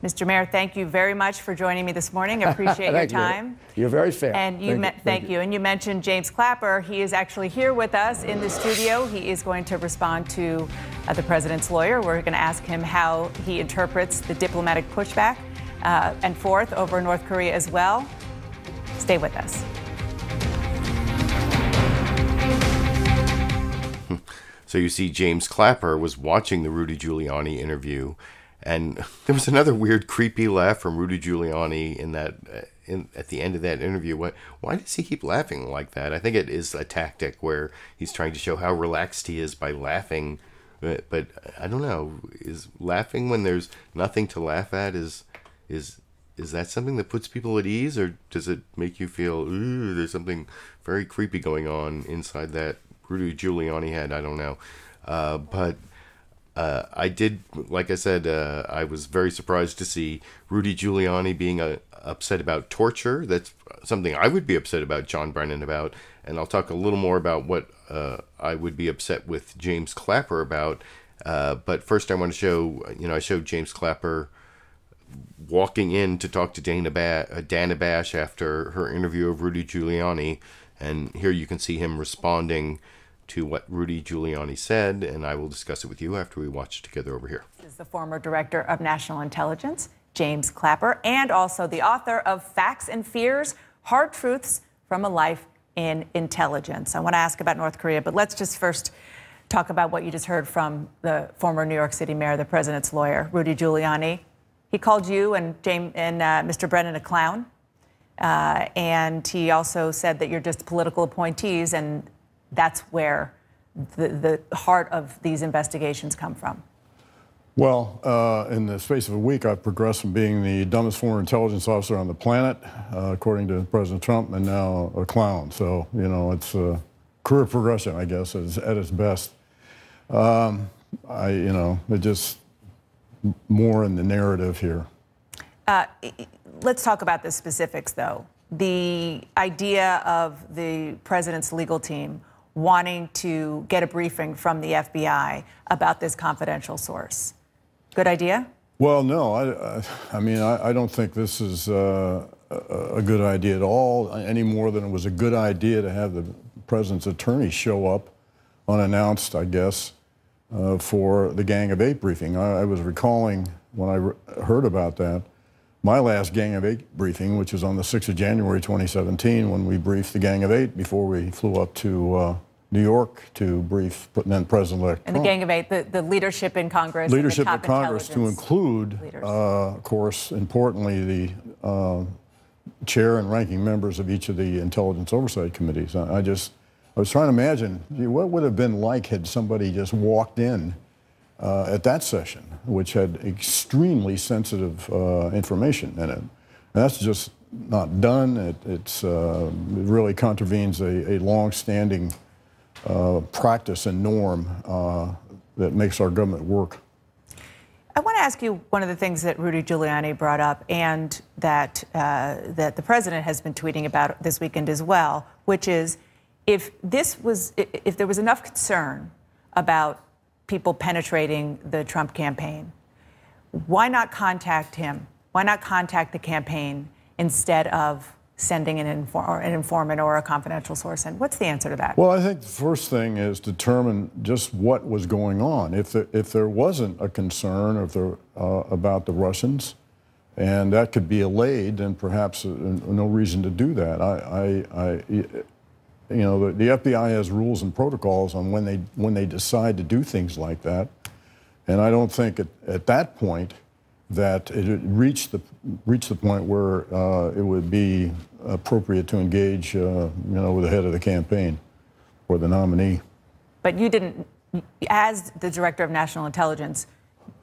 Mr. Mayor, thank you very much for joining me this morning. I appreciate your time. You're very fair. And thank you. And you mentioned James Clapper. He is actually here with us in the studio. He is going to respond to the president's lawyer. We're going to ask him how he interprets the diplomatic pushback and forth over North Korea as well. Stay with us. So you see, James Clapper was watching the Rudy Giuliani interview, and there was another weird, creepy laugh from Rudy Giuliani at the end of that interview. Why does he keep laughing like that? I think it is a tactic where he's trying to show how relaxed he is by laughing. But I don't know. Is laughing when there's nothing to laugh at is is that something that puts people at ease, or does it make you feel, ooh, there's something very creepy going on inside that Rudy Giuliani head? I don't know. But I did, like I said, I was very surprised to see Rudy Giuliani being upset about torture. That's something I would be upset about John Brennan about. And I'll talk a little more about what I would be upset with James Clapper about. But first I want to show, I showed James Clapper walking in to talk to Dana Bash after her interview of Rudy Giuliani. And here you can see him responding to what Rudy Giuliani said, and I will discuss it with you after we watch it together over here. This is the former Director of National Intelligence, James Clapper, and also the author of Facts and Fears, Hard Truths from a Life in Intelligence. I want to ask about North Korea, but let's just first talk about what you just heard from the former New York City mayor, the president's lawyer, Rudy Giuliani. He called you and Mr. Brennan a clown, and he also said that you're just political appointees, and that's where the heart of these investigations come from. Well, in the space of a week, I've progressed from being the dumbest former intelligence officer on the planet, according to President Trump, and now a clown. So, it's a career progression, I guess, at its best. It just more in the narrative here. Let's talk about the specifics, though. The idea of the president's legal team wanting to get a briefing from the FBI about this confidential source. Good idea? Well, no. I don't think this is a good idea at all, any more than it was a good idea to have the president's attorney show up unannounced, I guess, for the Gang of Eight briefing. I was recalling when I heard about that, my last Gang of Eight briefing, which was on the 6th of January 2017, when we briefed the Gang of Eight before we flew up to New York to brief then President-elect Trump. And the Gang of Eight, the leadership in Congress. Leadership in Congress, to include, of course, importantly, the chair and ranking members of each of the intelligence oversight committees. I was trying to imagine what would have been like had somebody just walked in at that session, which had extremely sensitive information in it. And that's just not done. It really contravenes a long-standing practice and norm that makes our government work. I want to ask you one of the things that Rudy Giuliani brought up, and that the president has been tweeting about this weekend as well, which is if there was enough concern about people penetrating the Trump campaign, why not contact him? Why not contact the campaign instead of sending an informant or a confidential source in? What's the answer to that? Well, I think the first thing is determine just what was going on. If there wasn't a concern about the Russians, and that could be allayed, then perhaps no reason to do that. The FBI has rules and protocols on when they decide to do things like that, and I don't think at that point that it reached the point where it would be appropriate to engage, with the head of the campaign or the nominee. But you didn't, as the director of national intelligence,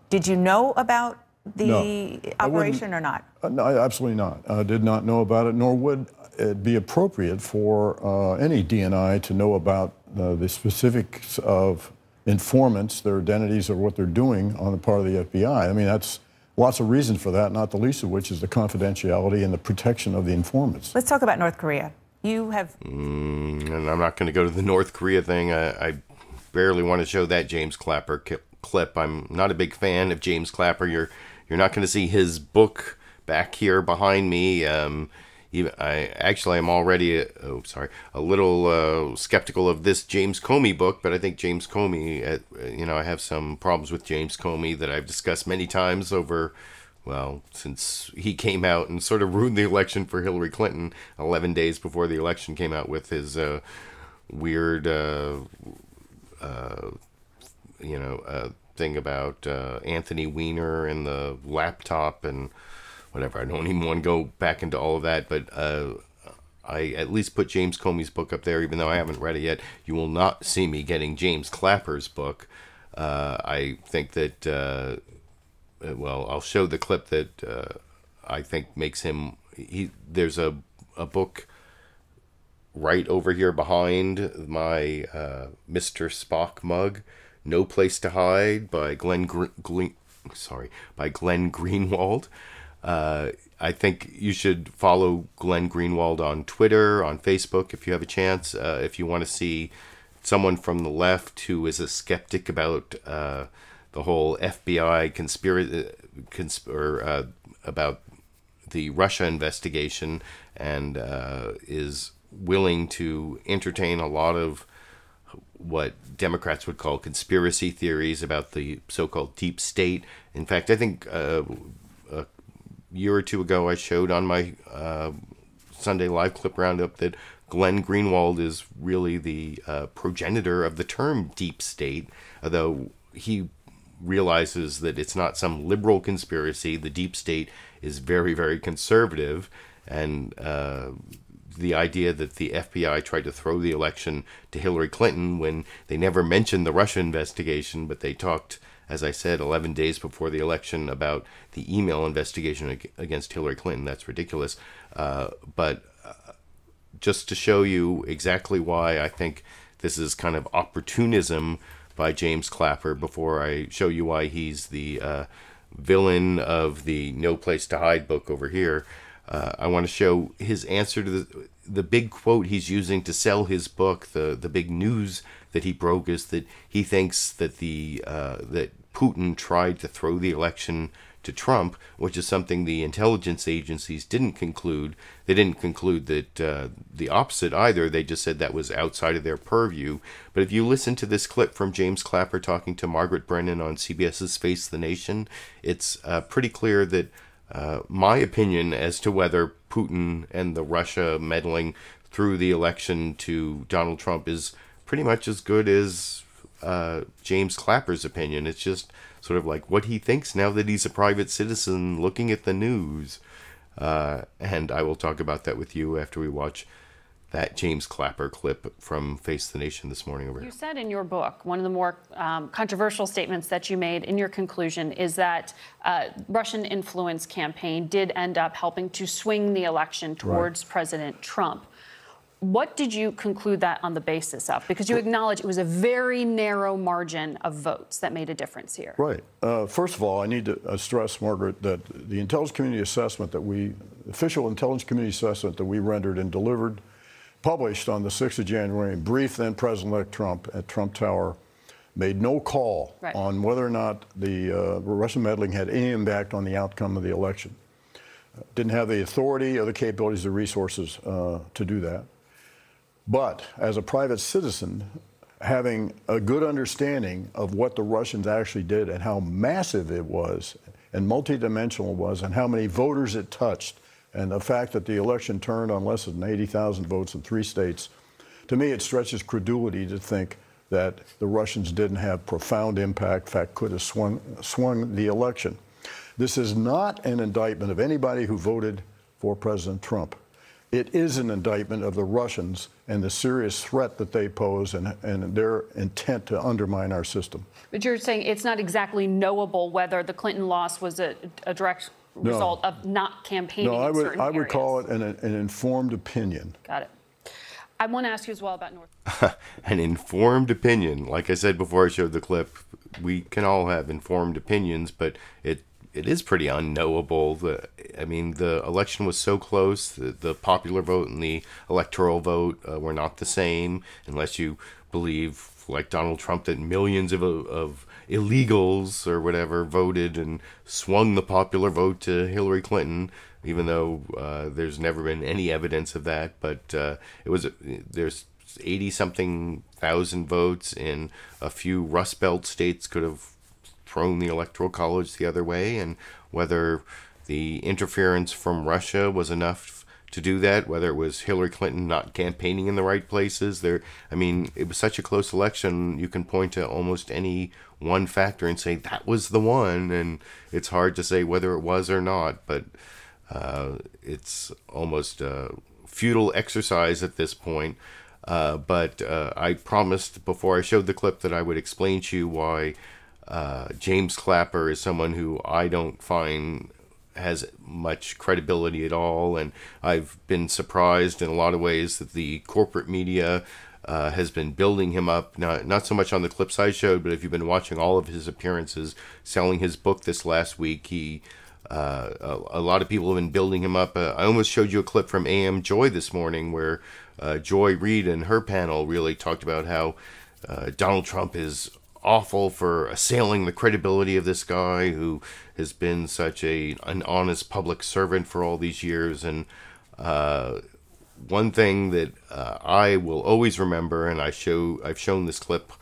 did you know about the operation or not? No, absolutely not. I did not know about it, nor would it be appropriate for any DNI to know about the specifics of informants, their identities, or what they're doing on the part of the FBI. I mean, that's lots of reasons for that, not the least of which is the confidentiality and the protection of the informants. Let's talk about North Korea. You have... and I'm not going to go to the North Korea thing. I barely want to show that James Clapper clip. I'm not a big fan of James Clapper. You're not going to see his book back here behind me. I'm already a little skeptical of this James Comey book, but I think James Comey, I have some problems with James Comey that I've discussed many times since he came out and sort of ruined the election for Hillary Clinton 11 days before the election, came out with his weird, thing about Anthony Weiner and the laptop and whatever. I don't even want to go back into all of that, but I at least put James Comey's book up there, even though I haven't read it yet. You will not see me getting James Clapper's book. I think that, I'll show the clip that I think makes him. There's a book right over here behind my Mr. Spock mug, No Place to Hide by Glenn Greenwald. I think you should follow Glenn Greenwald on Twitter, on Facebook, if you have a chance. If you want to see someone from the left who is a skeptic about the whole FBI conspiracy, about the Russia investigation, and is willing to entertain a lot of what Democrats would call conspiracy theories about the so-called deep state. In fact, I think a year or two ago I showed on my Sunday Live Clip Roundup that Glenn Greenwald is really the progenitor of the term deep state, although he realizes that it's not some liberal conspiracy. The deep state is very, very conservative, and the idea that the FBI tried to throw the election to Hillary Clinton when they never mentioned the Russia investigation, but they talked, as I said, 11 days before the election about the email investigation against Hillary Clinton. That's ridiculous. But just to show you exactly why I think this is kind of opportunism by James Clapper, before I show you why he's the villain of the No Place to Hide book over here, I want to show his answer to the big quote he's using to sell his book. The big news that he broke is that he thinks that that Putin tried to throw the election to Trump, which is something the intelligence agencies didn't conclude. They didn't conclude that the opposite either. They just said that was outside of their purview. But if you listen to this clip from James Clapper talking to Margaret Brennan on CBS's Face the Nation, it's pretty clear that my opinion as to whether Putin and the Russia meddling through the election to Donald Trump is pretty much as good as James Clapper's opinion. It's just sort of like what he thinks now that he's a private citizen looking at the news. And I will talk about that with you after we watch that James Clapper clip from Face the Nation this morning over here. You said in your book, one of the more controversial statements that you made in your conclusion is that Russian influence campaign did end up helping to swing the election towards President Trump. What did you conclude that on the basis of? Because you acknowledge it was a very narrow margin of votes that made a difference here. Right. First of all, I need to stress, Margaret, that the intelligence community assessment official intelligence community assessment that we rendered and delivered, published on the 6th of January, and briefed then President-elect Trump at Trump Tower, made no call on whether or not the Russian meddling had any impact on the outcome of the election. Didn't have the authority or the capabilities or resources to do that. But as a private citizen, having a good understanding of what the Russians actually did and how massive it was and multidimensional it was and how many voters it touched, and the fact that the election turned on less than 80,000 votes in 3 states, to me it stretches credulity to think that the Russians didn't have profound impact, in fact could have swung the election. This is not an indictment of anybody who voted for President Trump. It is an indictment of the Russians and the serious threat that they pose and their intent to undermine our system. But you're saying it's not exactly knowable whether the Clinton loss was a direct result of not campaigning in certain areas. I would call it an informed opinion. Got it. I want to ask you as well about North. An informed opinion. Like I said before I showed the clip, we can all have informed opinions, but it is pretty unknowable. I mean, the election was so close. The popular vote and the electoral vote were not the same, unless you believe, like Donald Trump, that millions of illegals or whatever voted and swung the popular vote to Hillary Clinton, even though there's never been any evidence of that. But there's 80-something thousand votes in a few Rust Belt states could have thrown the Electoral College the other way, and whether the interference from Russia was enough to do that, whether it was Hillary Clinton not campaigning in the right places. I mean, it was such a close election, you can point to almost any one factor and say that was the one, and it's hard to say whether it was or not, but it's almost a futile exercise at this point. But I promised before I showed the clip that I would explain to you why James Clapper is someone who I don't find has much credibility at all. And I've been surprised in a lot of ways that the corporate media has been building him up, not so much on the clips I showed, but if you've been watching all of his appearances, selling his book this last week, a lot of people have been building him up. I almost showed you a clip from AM Joy this morning where Joy Reid and her panel really talked about how Donald Trump is awful for assailing the credibility of this guy who has been such an honest public servant for all these years. And one thing that I will always remember, and I've shown this clip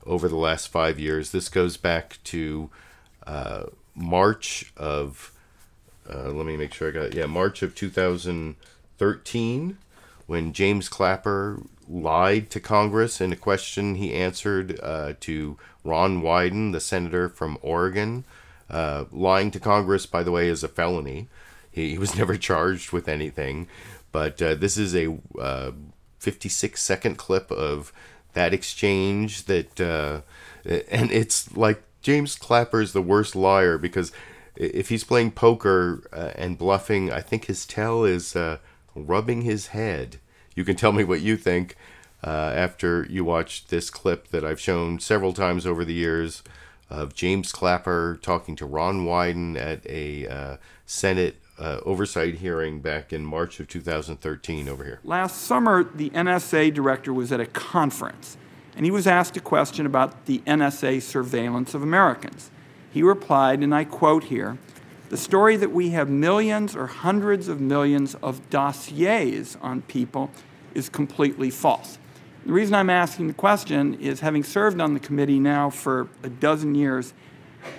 over the last 5 years. This goes back to March of let me make sure I got it. March of 2013, when James Clapper lied to Congress in a question he answered to Ron Wyden, the senator from Oregon. Lying to Congress, by the way, is a felony. He was never charged with anything. But this is a 56-second clip of that exchange that, and it's like James Clapper is the worst liar, because if he's playing poker and bluffing, I think his tell is rubbing his head. You can tell me what you think after you watch this clip that I've shown several times over the years of James Clapper talking to Ron Wyden at a Senate oversight hearing back in March of 2013 over here. Last summer, the NSA director was at a conference, and he was asked a question about the NSA surveillance of Americans. He replied, and I quote here, "The story that we have millions or hundreds of millions of dossiers on people is completely false." The reason I'm asking the question is, having served on the committee now for a dozen years,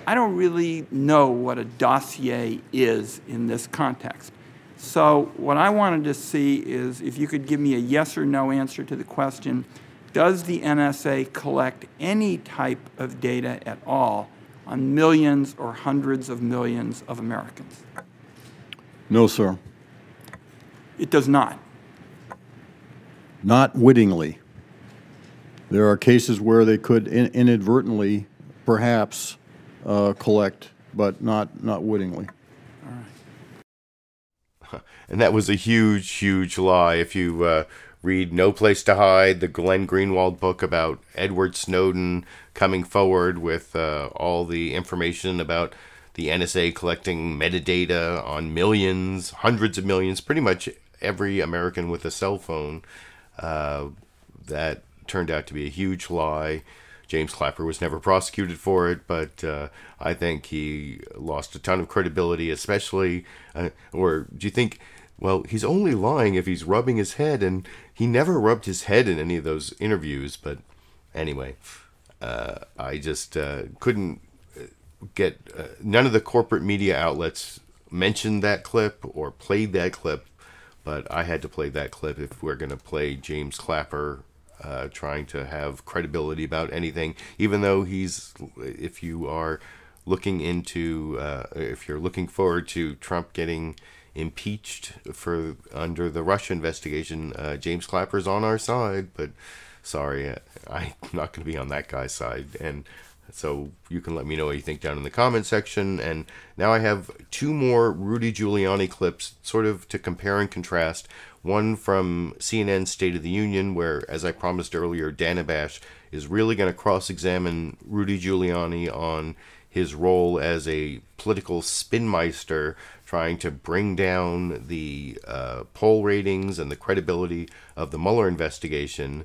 I don't really know what a dossier is in this context. So what I wanted to see is if you could give me a yes or no answer to the question, does the NSA collect any type of data at all on millions or hundreds of millions of Americans? No, sir. It does not? Not wittingly. There are cases where they could inadvertently, perhaps, collect, but not wittingly. All right. And that was a huge, huge lie. If you read No Place to Hide, the Glenn Greenwald book about Edward Snowden coming forward with all the information about the NSA collecting metadata on millions, hundreds of millions, pretty much every American with a cell phone, that turned out to be a huge lie. James Clapper was never prosecuted for it, but I think he lost a ton of credibility, especially, or do you think, well, he's only lying if he's rubbing his head, and he never rubbed his head in any of those interviews. But anyway, I just couldn't get, none of the corporate media outlets mentioned that clip or played that clip, but I had to play that clip if we're going to play James Clapper trying to have credibility about anything, even though if you are looking into, if you're looking forward to Trump getting impeached under the Russia investigation, James Clapper's on our side, but sorry, I'm not going to be on that guy's side. And so you can let me know what you think down in the comment section. And now I have two more Rudy Giuliani clips sort of to compare and contrast. One from CNN's State of the Union, where, as I promised earlier, Dana Bash is really going to cross-examine Rudy Giuliani on his role as a political spinmeister, trying to bring down the poll ratings and the credibility of the Mueller investigation.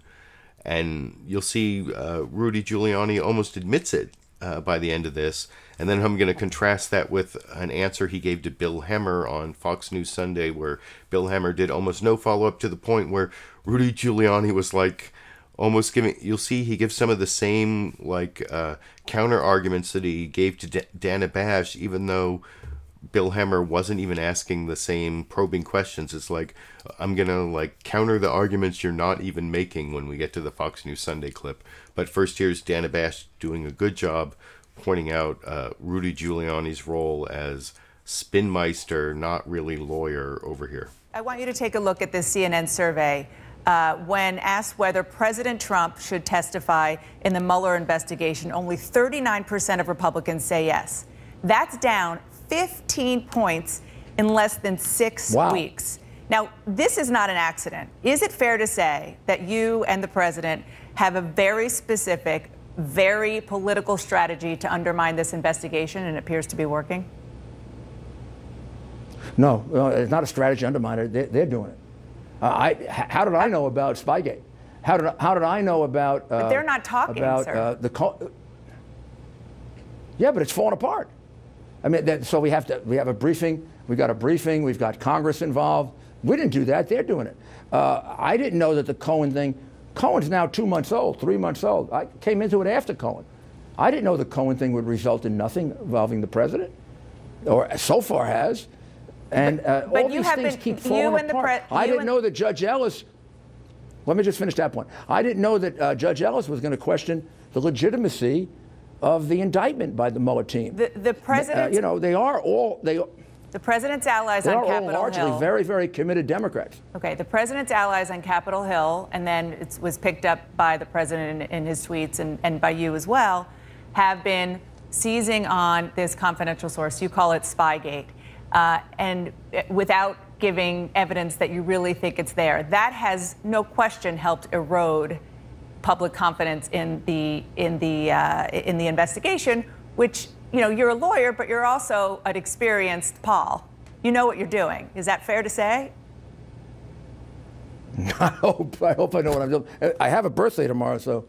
And you'll see Rudy Giuliani almost admits it by the end of this. And then I'm going to contrast that with an answer he gave to Bill Hemmer on Fox News Sunday, where Bill Hemmer did almost no follow-up, to the point where Rudy Giuliani was like almost giving, you'll see he gives some of the same like counter arguments that he gave to Dana Bash, even though Bill Hemmer wasn't even asking the same probing questions. It's like, I'm going to like counter the arguments you're not even making when we get to the Fox News Sunday clip. But first, here's Dana Bash doing a good job pointing out Rudy Giuliani's role as spinmeister, not really lawyer over here. I want you to take a look at this CNN survey. When asked whether President Trump should testify in the Mueller investigation, only 39% of Republicans say yes. That's down 15 points in less than 6 weeks. Now, this is not an accident. Is it fair to say that you and the president have a very specific, very political strategy to undermine this investigation, and it appears to be working? No, it's not a strategy to undermine it. They're doing it. How did I know about Spygate? How did I know about? But they're not talking, sir. Yeah, but it's falling apart. I mean, so we have a briefing. We got a briefing. We've got Congress involved. We didn't do that. They're doing it. I didn't know that the Cohen thing. Cohen's now 2 months old, 3 months old. I came into it after Cohen. I didn't know the Cohen thing would result in nothing involving the president, or so far has. And all these things keep falling apart. I didn't know that Judge Ellis. Let me just finish that point. I didn't know that Judge Ellis was going to question the legitimacy of the indictment by the Mueller team. The president, you know, the president's allies on Capitol Hill. They are all largely very, very committed Democrats. Okay, the president's allies on Capitol Hill, and then it was picked up by the president in his tweets and by you as well, have been seizing on this confidential source. You call it Spygate, and without giving evidence that you really think it's there. That has no question helped erode public confidence in the investigation, which, you know, you're a lawyer, but you're also an experienced Paul. You know what you're doing. Is that fair to say? I hope I know what I'm doing. I have a birthday tomorrow, so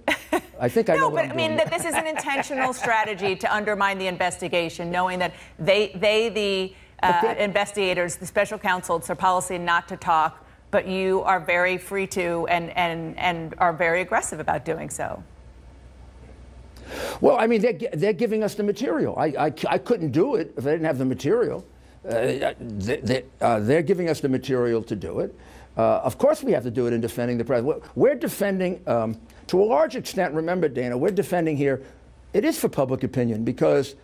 I think I know what I'm doing. No, but I mean that this is an intentional strategy to undermine the investigation, knowing that the investigators, the special counsel, it's their policy not to talk, but you are very free to and are very aggressive about doing so. Well, I mean, they're giving us the material. I couldn't do it if I didn't have the material. They're giving us the material to do it. Of course we have to do it in defending the president. We're defending, to a large extent, remember, Dana, we're defending here, it is for public opinion, because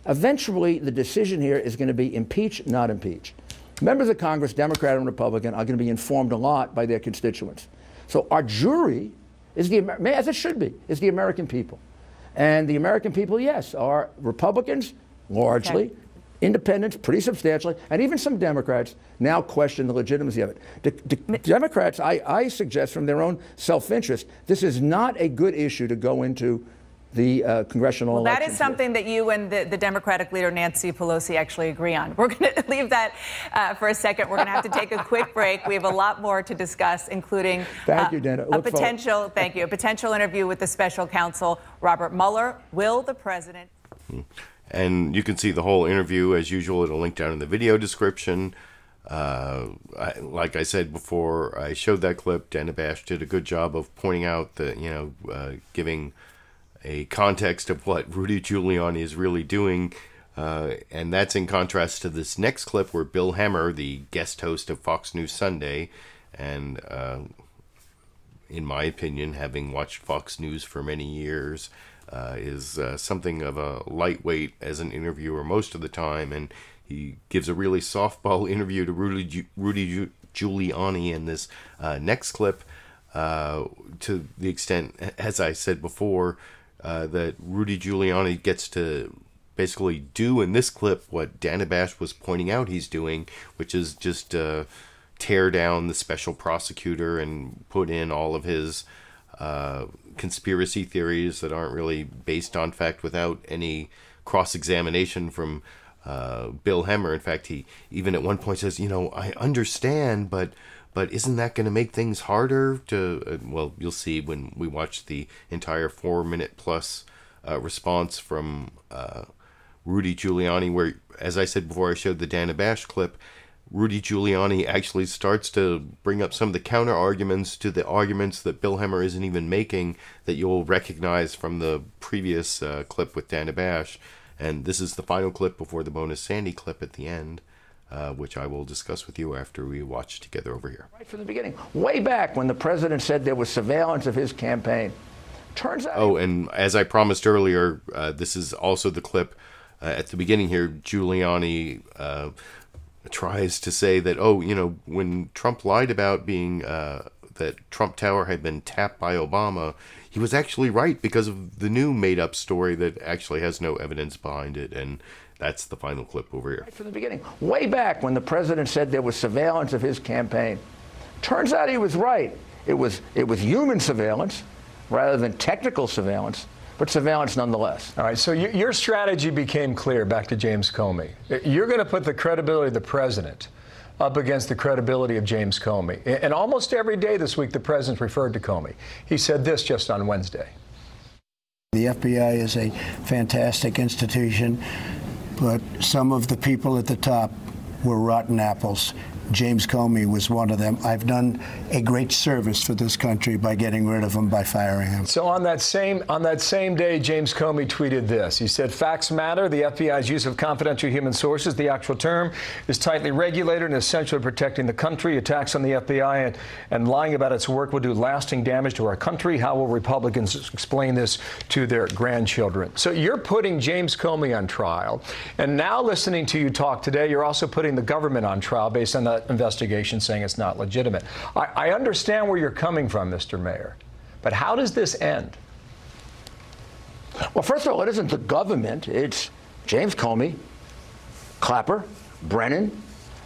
eventually the decision here is going to be impeach, not impeach. Members of Congress, Democrat and Republican, are going to be informed a lot by their constituents. So our jury is as it should be, is the American people. And the American people, yes, are Republicans, largely, independents, pretty substantially, and even some Democrats now question the legitimacy of it. The Democrats, I suggest from their own self-interest, this is not a good issue to go into the congressional election. That is something that you and the Democratic leader, Nancy Pelosi, actually agree on. We're going to leave that for a second. We're going to have to take a quick break. We have a lot more to discuss, including Thank you, Dana. a potential interview with the special counsel, Robert Mueller. Will the president... And you can see the whole interview, as usual, at a link down in the video description. Like I said before, I showed that clip. Dana Bash did a good job of pointing out that, giving a context of what Rudy Giuliani is really doing. And that's in contrast to this next clip where Bill Hemmer, the guest host of Fox News Sunday, and in my opinion, having watched Fox News for many years, is something of a lightweight as an interviewer most of the time, and he gives a really softball interview to Rudy Giuliani in this next clip, to the extent, as I said before, that Rudy Giuliani gets to basically do in this clip what Dana Bash was pointing out he's doing, which is just tear down the special prosecutor and put in all of his conspiracy theories that aren't really based on fact without any cross-examination from Bill Hemmer. In fact, he even at one point says, I understand, but isn't that going to make things harder to, well, you'll see when we watch the entire 4-minute plus response from Rudy Giuliani, where, as I said before, I showed the Dana Bash clip, Rudy Giuliani actually starts to bring up some of the counter arguments to the arguments that Bill Hemmer isn't even making, that you'll recognize from the previous clip with Dana Bash. And this is the final clip before the bonus Sandy clip at the end, which I will discuss with you after we watch together over here. Right from the beginning, way back when the president said there was surveillance of his campaign. Turns out... Oh, and as I promised earlier, this is also the clip at the beginning here. Giuliani tries to say that, when Trump lied about being that Trump Tower had been tapped by Obama, he was actually right because of the new made-up story that actually has no evidence behind it. And That's the final clip over here. Right from the beginning, way back when the president said there was surveillance of his campaign. Turns out he was right. It was human surveillance rather than technical surveillance, but surveillance nonetheless. All right, so your strategy became clear, back to James Comey. You're going to put the credibility of the president up against the credibility of James Comey. And almost every day this week, the president's referred to Comey. He said this just on Wednesday. The FBI is a fantastic institution, but some of the people at the top were rotten apples. James Comey was one of them. I've done a great service for this country by getting rid of him, by firing him. So on that same day, James Comey tweeted this. He said, "Facts matter. The FBI's use of confidential human sources, the actual term, is tightly regulated and essential to protecting the country. Attacks on the FBI and lying about its work will do lasting damage to our country. How will Republicans explain this to their grandchildren?" So you're putting James Comey on trial, and now listening to you talk today, you're also putting the government on trial based on that investigation, saying it's not legitimate. I understand where you're coming from, Mr. Mayor, but how does this end? Well, first of all, it isn't the government. It's James Comey, Clapper, Brennan,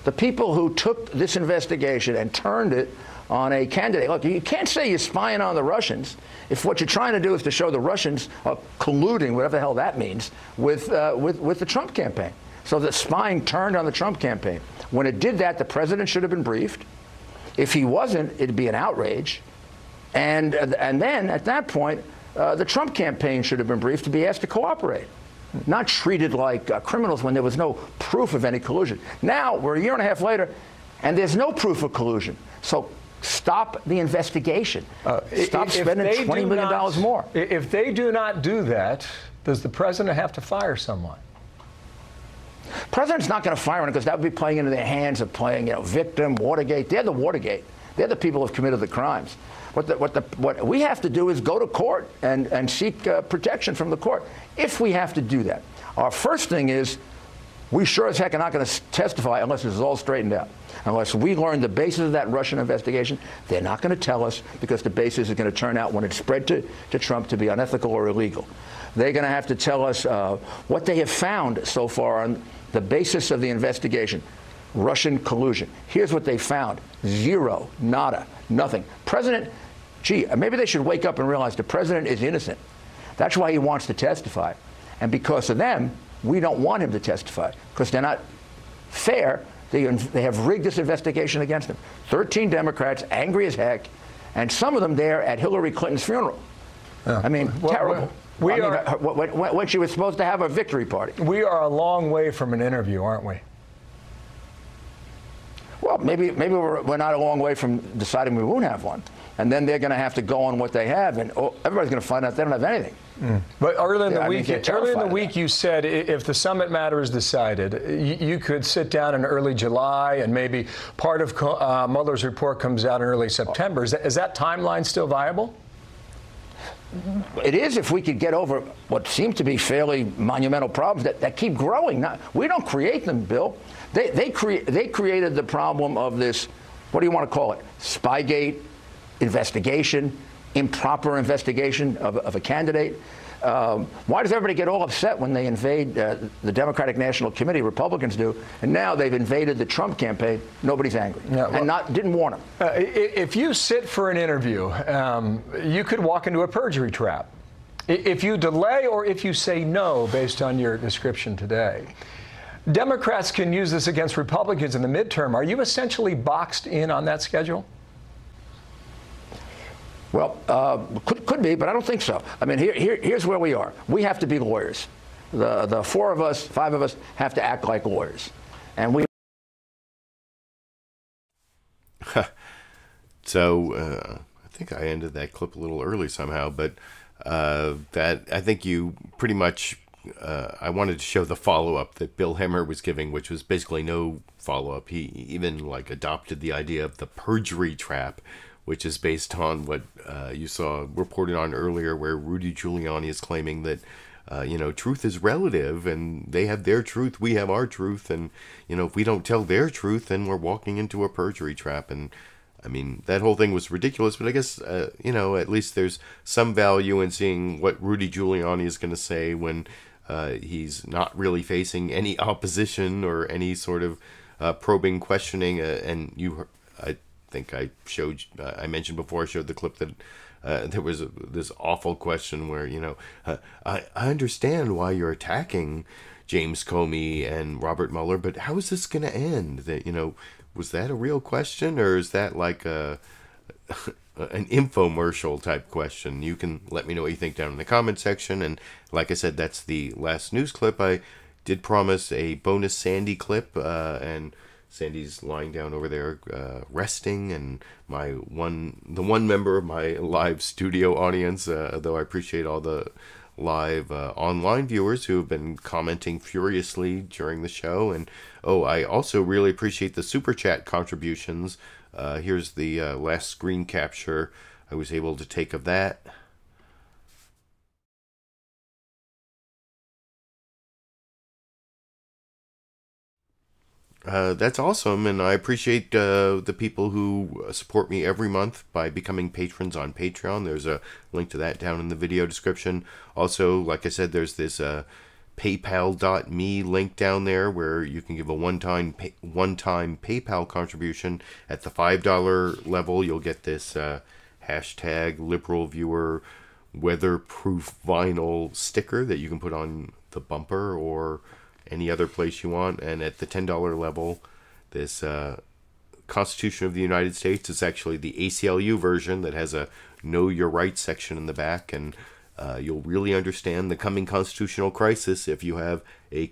the people who took this investigation and turned it on a candidate. Look, you can't say you're spying on the Russians if what you're trying to do is to show the Russians are colluding, whatever the hell that means, with the Trump campaign. So the spying turned on the Trump campaign. When it did that, the president should have been briefed. If he wasn't, it'd be an outrage. And then, at that point, the Trump campaign should have been briefed to be asked to cooperate, not treated like criminals when there was no proof of any collusion. Now, we're a year and a half later, and there's no proof of collusion. So stop the investigation. Stop spending $20 million more. If they do not do that, does the president have to fire someone? President's not going to fire him because that would be playing into their hands of playing, victim, Watergate. They're the Watergate. They're the people who have committed the crimes. What we have to do is go to court and seek protection from the court, if we have to do that. Our first thing is, we sure as heck are not going to testify unless this is all straightened out. Unless we learn the basis of that Russian investigation, they're not going to tell us, because the basis is going to turn out, when it's spread to Trump, to be unethical or illegal. They're going to have to tell us what they have found so far on the basis of the investigation. Russian collusion. Here's what they found. Zero, nada, nothing. President, maybe they should wake up and realize the president is innocent. That's why he wants to testify. And because of them, we don't want him to testify, because they're not fair. They have rigged this investigation against him. 13 Democrats, angry as heck, and some of them there at Hillary Clinton's funeral. I mean, terrible. When she was supposed to have a victory party. We are a long way from an interview, aren't we? Well, maybe we're not a long way from deciding we won't have one. And then they're going to have to go on what they have, and everybody's going to find out they don't have anything. But earlier in the week, you said if the summit matter is decided, you could sit down in early July, and maybe part of Mueller's report comes out in early September. Is that timeline still viable? It is, if we could get over what seem to be fairly monumental problems that keep growing. We don't create them, Bill. They created the problem of this, what do you want to call it, Spygate investigation, improper investigation of a candidate. Why does everybody get all upset when they invade the Democratic National Committee? Republicans do. And now they've invaded the Trump campaign. Nobody's angry. Didn't warn them. If you sit for an interview, you could walk into a perjury trap. If you delay or if you say no, based on your description today, Democrats can use this against Republicans in the midterm. Are you essentially boxed in on that schedule? Well, could be, but I don't think so. I mean, here's where we are. We have to be lawyers. The four of us, five of us, have to act like lawyers. And we... So, I think I ended that clip a little early somehow, but that I think you pretty much... I wanted to show the follow-up that Bill Hemmer was giving, which was basically no follow-up. He even adopted the idea of the perjury trap, which is based on what you saw reported on earlier, where Rudy Giuliani is claiming that, truth is relative, and they have their truth, we have our truth, and, if we don't tell their truth, then we're walking into a perjury trap. And, I mean, that whole thing was ridiculous, but I guess, at least there's some value in seeing what Rudy Giuliani is going to say when He's not really facing any opposition or any sort of probing questioning. And I think I mentioned before, I showed the clip that there was this awful question where, I understand why you're attacking James Comey and Robert Mueller, but how is this going to end? That, was that a real question, or is that like an infomercial type question? You can let me know what you think down in the comment section. And like I said, that's the last news clip. I did promise a bonus Sandy clip, and Sandy's lying down over there resting, and the one member of my live studio audience, though I appreciate all the live online viewers who have been commenting furiously during the show. And I also really appreciate the super chat contributions. Here's the last screen capture I was able to take of that. That's awesome, and I appreciate the people who support me every month by becoming patrons on Patreon. There's a link to that down in the video description. Also, like I said, there's this paypal.me link down there where you can give a one-time PayPal contribution. At the $5 level, you'll get this hashtag LiberalViewer weatherproof vinyl sticker that you can put on the bumper or any other place you want. And at the $10 level, this Constitution of the United States is actually the ACLU version that has a Know Your Rights section in the back, and you'll really understand the coming constitutional crisis if you have a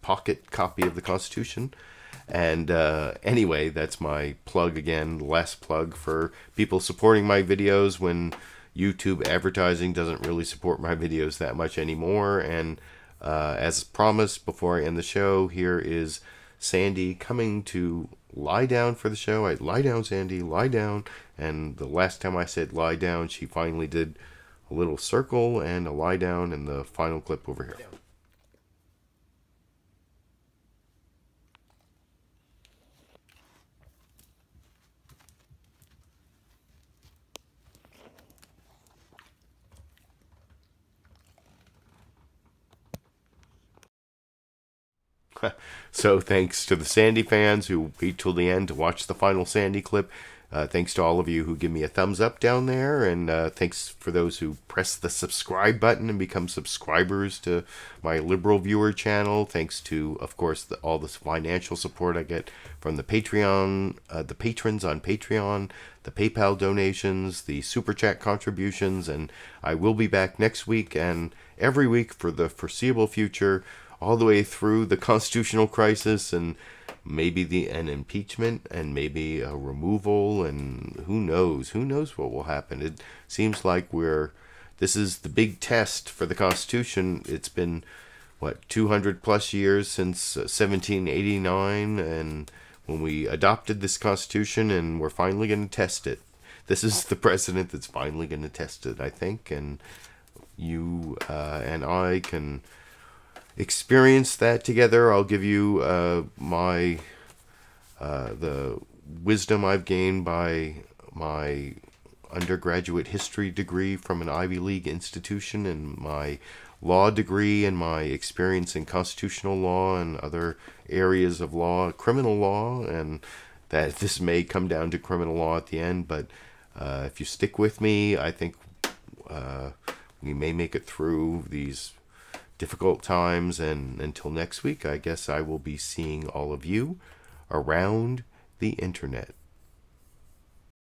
pocket copy of the Constitution. And anyway, that's my plug again, last plug for people supporting my videos when YouTube advertising doesn't really support my videos that much anymore. And as promised, before I end the show, here is Sandy coming to lie down for the show. Lie down, Sandy, lie down. And the last time I said lie down, she finally did a little circle and a lie down in the final clip over here. So thanks to the Sandy fans who wait till the end to watch the final Sandy clip. Thanks to all of you who give me a thumbs up down there. And thanks for those who press the subscribe button and become subscribers to my LiberalViewer channel. Thanks to, of course, all this financial support I get from the Patreon, the patrons on Patreon, the PayPal donations, the Super Chat contributions. And I will be back next week and every week for the foreseeable future, all the way through the constitutional crisis and maybe an impeachment and maybe a removal, and who knows what will happen. It seems like this is the big test for the Constitution. It's been, 200 plus years since 1789, and when we adopted this Constitution, and we're finally going to test it. This is the president that's finally going to test it, I think, and you and I can experience that together. I'll give you the wisdom I've gained by my undergraduate history degree from an Ivy League institution, and my law degree, and my experience in constitutional law and other areas of law, criminal law, and that this may come down to criminal law at the end, but if you stick with me, I think we may make it through these difficult times. And until next week, I guess I will be seeing all of you around the internet.